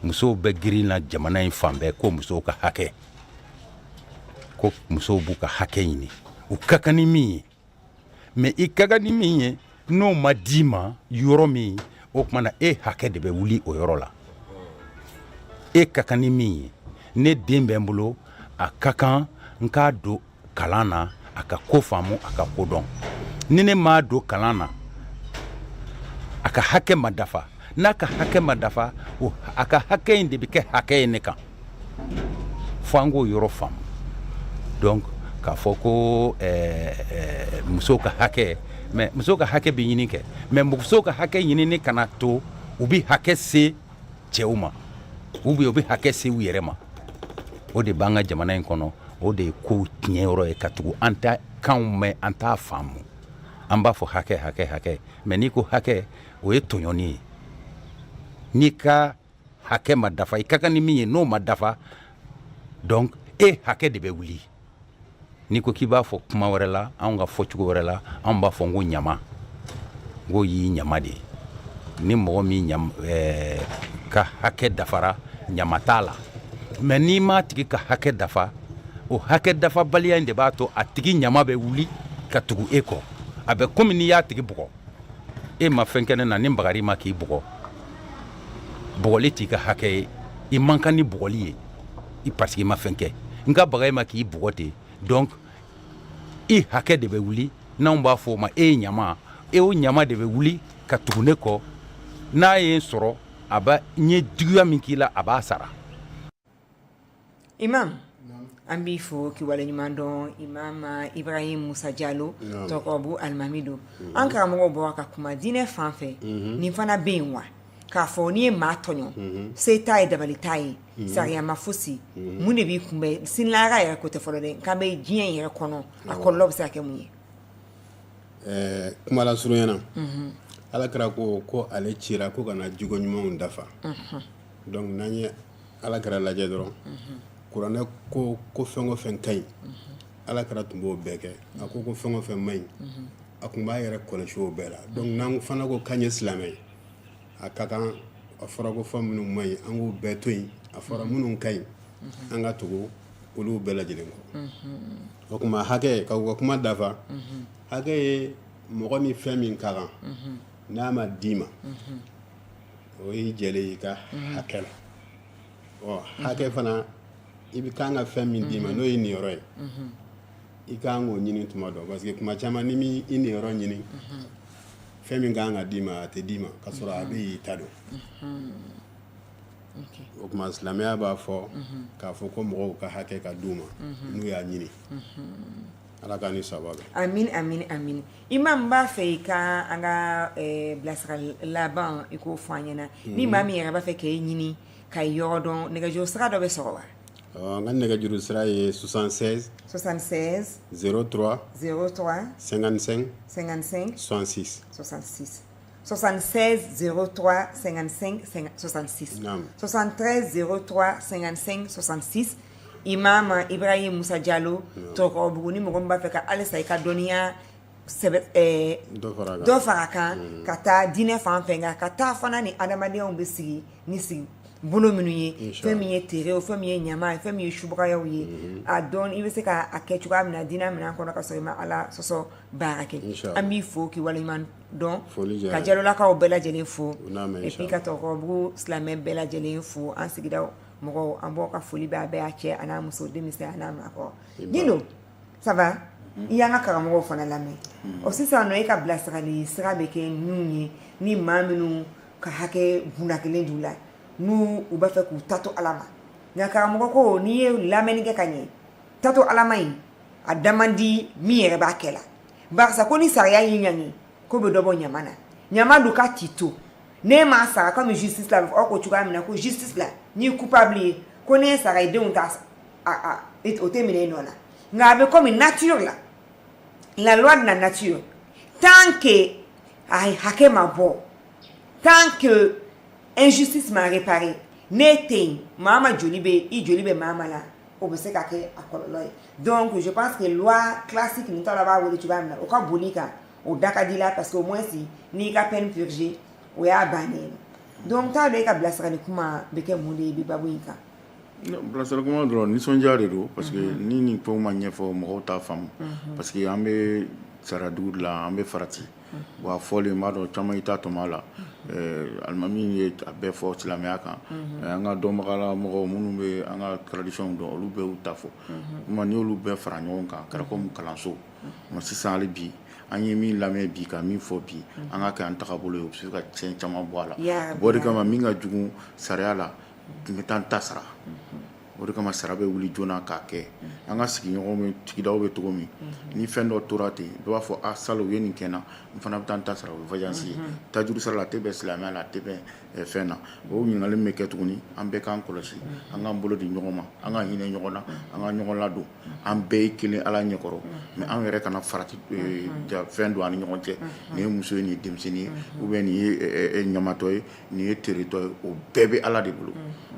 musow bɛ girin na jamana in fan bɛɛ ko musow ka hakɛ ko musow b'u ka hakɛ ɲini u ka kan ni min ye mais i ka kan ni min ye n'o ma d'i ma yɔrɔ min o tuma na e hakɛ de bɛ wuli o yɔrɔ la e ka kan ni min ye ne den bɛ n bolo a ka kan n k'a don kalan na a ka ko faamu a ka ko dɔn ni ne m'a don kalan na a ka hakɛ ma dafa n'a ka hakɛ ma dafa a ka hakɛ in de bɛ kɛ hakɛ ye ne kan fo an k'o yɔrɔ faamu donc k'a fɔ ko musow ka hakɛ mais musow ka hakɛ bɛ ɲini kɛ mais musow ka hakɛ ɲinini kana to u bɛ hakɛ se cɛw ma ou bien u bɛ hakɛ se u yɛrɛ ma o de b'an ka jamana in kɔnɔ o de ye kow tiɲɛ yɔrɔ ye ka tugu an t'a kanw mɛn an t'a faamu an b'a fɔ hakɛ hakɛ hakɛ mais n'i ko hakɛ o ye tɔɲɔni ye n'i ka hakɛ ma dafa i ka kan ni min ye n'o ma dafa donc e hakɛ de bɛ wuli n'i ko k'i b'a fɔ kuma wɛrɛ la anw ka fɔcogo wɛrɛ la anw b'a fɔ n ko ɲama n ko y'i ɲama de ye ni mɔgɔ min ka hakɛ dafara ɲama t'a la mais n'i m'a tigi ka hakɛ dafa o hakɛ dafabaliya in de b'a to a tigi ɲama bɛ wuli ka tugu e kɔ a bɛ komi n'i y'a tigi bugɔ e ma fɛn kɛ ne na ni n bagari ma k'i bugɔ bugɔli t'i ka hakɛ ye i man kan ni bugɔli ye i parce que i ma fɛn kɛ n ka baga ma k'i bugɔ ten donc i hakɛ de bɛ wuli n'anw b'a fɔ o ma e ye ɲama e o ɲama de bɛ wuli ka tugu ne kɔ n'a ye n sɔrɔ a b'a n ye juguya min k'i la a b'a sara imam an b'i fo k'i waleɲuman dɔn imam Ibrahim Musa Jalo tɔgɔbu Alimamidu an karamɔgɔ bɔra ka kuma diinɛ fan fɛ nin fana bɛ yen wa k'a fɔ n'i ye maa tɔɲɔ se t'a ye dabali t'a ye sariya ma fosi mun de b'i kunbɛn sinilaga yɛrɛ ko tɛ fɔlɔ dɛ k'an bɛ diɲɛ in yɛrɛ kɔnɔ a kɔlɔlɔ bɛ se ka kɛ mun ye kuma la surunyana ala kɛra ko ale cira ko kana jogo ɲumanw dafa donc n'an ye ala kɛra lajɛ dɔrɔn kuranɛ ko fɛn o fɛn ka ɲi ala kɛra tun b'o bɛɛ kɛ a ko fɛn o fɛn man ɲi a tun b'a yɛrɛ kɔlɔsi o bɛɛ la donc n'an fana ko k'an ye silamɛ ye a ka kan a fɔra ko fɛn minnu man ɲi an k'o bɛɛ to yen a fɔra minnu ka ɲi an ka tugu olu bɛɛ lajɛlen kɔ o tuma hakɛ ka u ka kuma dafa hakɛ ye mɔgɔ ni fɛn min ka kan n'a ma d'i ma o y'i jɛlen i ka hakɛ la hakɛ fana i bɛ kan ka fɛn min d'i ma n'o ye niyɔrɔ ye i kan k'o ɲini tuma dɔ parce que kuma caman ni mi i niyɔrɔ ɲini fɛn min kan ka d'i ma a tɛ d'i ma ka sɔrɔ a bɛ y'i ta don o tuma silamɛya b'a fɔ k'a fɔ ko mɔgɔw ka hakɛ ka d'u ma n'u y'a ɲini ala k'an ni sababa bɛn amin imam b'a fɛ i ka an ka bilasira laban i k'o fɔ an ɲɛna ni maa min yɛrɛ b'a fɛ k'e ɲini ka yɔrɔ dɔn nɛgɛjuru sira dɔ bɛ sɔrɔ wa n ka nɛgɛjuru sira ye 76 03 55 66 76 03 55 66 73 03 55 66 Imam Ibrahim Musa Diallo tɔgɔ Buguni mɔgɔ min b'a fɛ ka halisa i ka dɔnniya dɔ fara kan ka taa diinɛ fan fɛ nka ka taa fana ni adamadenw bɛ sigi ni sigi bolo minnu ye fɛn min ye terew fɛn min ye ɲama ye fɛn min ye subayaw ye a dɔn i bɛ se ka kɛ cogoya min na diinɛ minɛn kɔnɔ ka sɔrɔ i ma ala sɔsɔ baara kɛ an b'i fo k'i waleɲuman dɔn ka jalolakaw bɛɛ lajɛlen fo et puis ka tɔgɔbugu silamɛ bɛɛ lajɛlen fo an sigida mɔgɔw an b'aw ka foli b'a bɛɛ a cɛ a n'a muso denmisɛn a n'a maakɔrɔ Dindo ça va i y'an ka karamɔgɔw fana lamɛn o sisan nɔ e ka bilasirali sira bɛ kɛ ninnu ye ni maa minnu ka hakɛ buna kelen d'u la n'u u b'a fɛ k'u tato ala ma nka karamɔgɔ ko n'i ye lamɛnni kɛ ka ɲɛ tato ala ma in a da man di min yɛrɛ b'a kɛ la barisa ko ni sariya y'i ɲangi ko bɛ dɔ bɔ ɲama na ɲama dun ka ti to ne m'a sara comme justice la aw ko cogoya min na ko justice la ni coupable ye ko ne sara i denw ta o tɛ minɛ i nɔ la nka a bɛ comme nature la loi de la nature tant que a hakɛ ma bɔ tant que injustice ma réparé ne tɛ yen maa ma joli bɛ i joli bɛ maa ma la o bɛ se ka kɛ a kɔlɔlɔ ye donc je pense que loi classique nin t'a la b'a wele cogoya min na o ka boli kan o da ka di la parce que au moins si n'i ka peine purgée o y'a bannen donc t'a dɔn e ka bilasirali kuma bɛ kɛ mun de ye i bɛ babu in kan bilasirali kuma dɔrɔn nisɔndiya de don parce que ni nin fɛnw ma ɲɛfɔ mɔgɔw t'a faamu parce que an bɛ saradugu la an bɛ farati wa fɔlen b'a dɔn caman i t'a tɔmɔ a la alimami ye a bɛɛ fɔ silamɛya kan an ka dɔnbagala mɔgɔw minnu bɛ an ka tradition dɔn olu bɛɛ y'u ta fɔ kuma n'i y'olu bɛɛ fara ɲɔgɔn kan kɛra komi kalanso ma sisan hali bi an ye min lamɛn bi ka min fɔ bi an ka kɛ an tagabolo ye o bɛ se ka tiɲɛ caman bɔ a la o de kama min ka jugu sariya la tun bɛ taa n ta sara o de kama sara bɛ wuli joona k'a kɛ an ka sigiɲɔgɔnw bɛ sigidaw bɛ cogo min ni fɛn dɔ tora ten dɔ b'a fɔ a salo u ye nin kɛ n na n fana bɛ taa n ta sara o ye vajansi ye tajuru sara la a tɛ bɛn silamɛya la a tɛ bɛn fɛn na o ɲininkali min bɛ kɛ tuguni an bɛɛ k'an kɔlɔsi an k'an bolo di ɲɔgɔn ma an ka hinɛ ɲɔgɔn na an ka ɲɔgɔn ladon an bɛɛ ye kelen ala ɲɛkɔrɔ mɛ an yɛrɛ kana farati fɛn don an ni ɲɔgɔn cɛ nin ye muso ye nin ye denmisɛnnin ye ou bien nin ye ɲamatɔ ye nin ye teretɔ ye o bɛɛ bɛ ala de bolo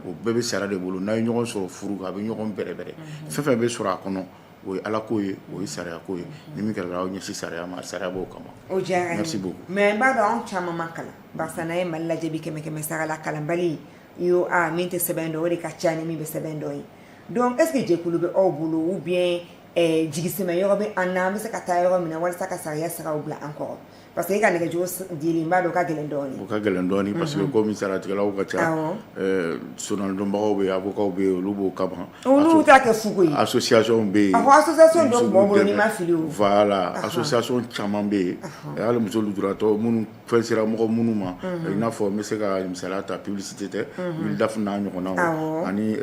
o bɛɛ bɛ sariya de bolo n'a ye ɲɔgɔn sɔrɔ furu a bɛ ɲɔgɔn bɛrɛbɛrɛ fɛn fɛn bɛ sɔrɔ a kɔnɔ o ye ala ko ye o ye sariya ko ye ni min kɛra aw ɲɛsin sariya ma sariya b'o kama o diyara n merci ye beaucoup mais n b'a dɔn anw caman ma kalan barisa n'an ye mali lajɛ bi kɛmɛ sara la kalanbali yo min tɛ sɛbɛn dɔn o de ka ca ni min bɛ sɛbɛn dɔn ye donc est ce que jɛkulu bɛ aw bolo ou bien jigisɛmɛ yɔrɔ bɛ an na an bɛ se ka taa yɔrɔ min na walasa ka sariya siraw bila an kɔrɔ parce que e ka nɛgɛjuru dili n b'a dɔn o ka gɛlɛn dɔɔni o ka gɛlɛn dɔɔni parce que komi saratigɛlaw ka ca sonalidɔnbagaw bɛ yen avocaw bɛ yen olu b'o kama olu t'a kɛ fugo ye association bɛ yen a fɔ association dɔ b'aw bolo n'i ma fili o voilà association caman bɛ yen hali muso lujuratɔ minnu fɛn sera mɔgɔ minnu ma i n'a fɔ n bɛ se ka misaliya ta publicité tɛ wilidafu n'a ɲɔgɔnnaw ani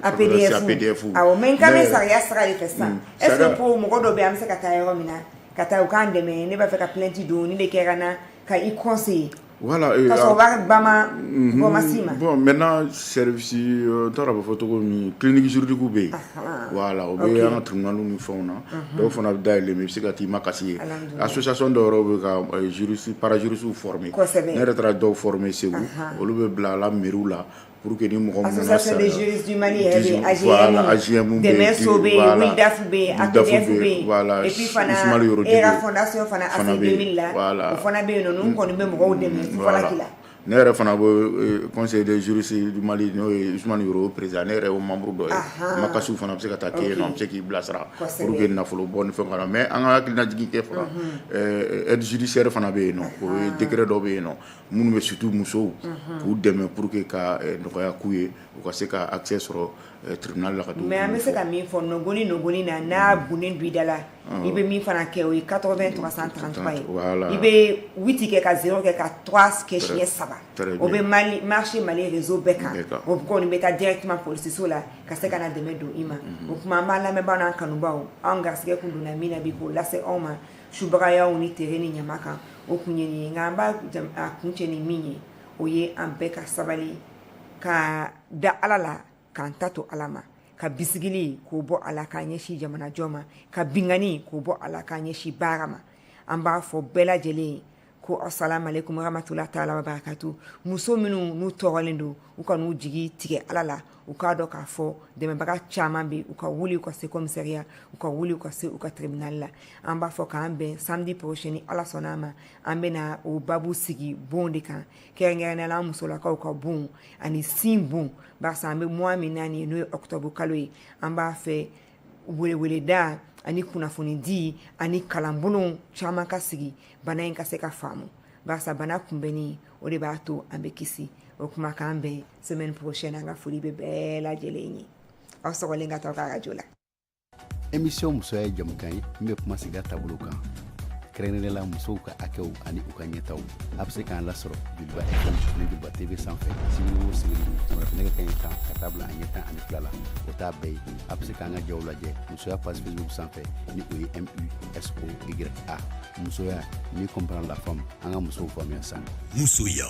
APDF awɔ mais n kan bɛ sariya sira de fɛ sisan est ce que pour mɔgɔ dɔ bɛ yen an bɛ se ka taa yɔrɔ min na ka taa u k'an dɛmɛ ne b'a fɛ ka plainte don ni de kɛra n na ka i conseiller Voilà. Bon, maintenant, service, tu as une clinique juridique. Voilà, on a un tribunal où nous faisons. Donc, on a des association de juristes, parajuristes formés. Nous avons formé, c'est où? On a la Méroula. Pour que nous association des juristes du Mali, AGM, DMSOB, WILDAFB, AKDFB, et puis la fondation Fana AC 2000 là, Fana B, nous connaissons même voilà qui là. Ne yɛrɛ fana bɛ conseil des juristes du Mali n'o ye Ousmane Yoro président ne yɛrɛ y'o membre dɔ ye makasiw fana bɛ se ka taa kɛ yen nɔ an bɛ se k'i bilasira pour que nafolo bɔ ni fɛn kana mais an ka hakilina jigin kɛ fana aide judiciaire fana bɛ yen nɔ o ye décret dɔ bɛ yen nɔ minnu bɛ surtout musow k'u dɛmɛ pour que ka nɔgɔya k'u ye u ka se ka accès sɔrɔ tribunal la ka mais an bɛ se ka min fɔ nɔgɔni na n'a bunnen don i da la i bɛ min fana kɛ o ye 80 333 ye i bɛ 8 kɛ ka 0 kɛ ka 3 kɛ siɲɛ 3 o bɛ marché Mali réseau bɛɛ kan o kɔni bɛ taa directement policiso la ka se ka na dɛmɛ don i ma o kuma an b'a lamɛnbaaw n'an kanubaw an garisɛgɛ kun donna min na bi k'o lase anw ma subagayaw ni tere ni ɲama kan o kun ye nin ye nka an b'a kun cɛ ni min ye o ye an bɛɛ ka sabali ka da Ala la k'an ta to Ala ma ka bisigili k'o bɔ a la k'an ɲɛsin jamanajɔ ma ka bingani k'o bɔ a la k'an ɲɛsin baara ma an b'a fɔ bɛɛ lajɛlen ko assalamu alaikum warahmatullahi ta'ala wabarakatuh muso minnu n'u tɔɔrɔlen don u ka n'u jigi tigɛ Ala la u k'a dɔn k'a fɔ dɛmɛbaga caman bɛ u ka wuli u ka se commissariat u ka wuli u ka se u ka tribunal la an b'a fɔ k'an bɛn samedi prochain ni Ala sɔnna a ma an bɛna o babu sigi bon de kan kɛrɛnkɛrɛnnenya la an musolakaw ka bon ani sin bon barisa an bɛ mois min na nin ye n'o ye octobre kalo ye an b'a fɛ weleweleda ani kunnafoni di ani kalanbolo caman ka sigi bana in ka se ka faamu barisa bana kunbɛnni o de b'a to an bɛ kisi o kuma k'an bɛn semaine prochaine an ka foli bɛ bɛɛ lajɛlen ye aw sɔgɔlen ka taa ka radio la émission musoya ye jamukan ye min bɛ kuma sigida taabolo kan kɛrɛnkɛrɛnnenya la musow ka hakɛw ani u ka ɲɛtaw a bɛ se k'an lasɔrɔ Joliba FM ni Joliba TV sanfɛ sibiri o sibiri wulafɛ nɛgɛ kanɲɛ 10 ka taa bila a ɲɛ 12 la o t'a bɛɛ ye a bɛ se k'an ka jaw lajɛ musoya page Facebook sanfɛ ni o ye MUSOYA musoya ni comprendre la femme an ka musow faamuya sa musoya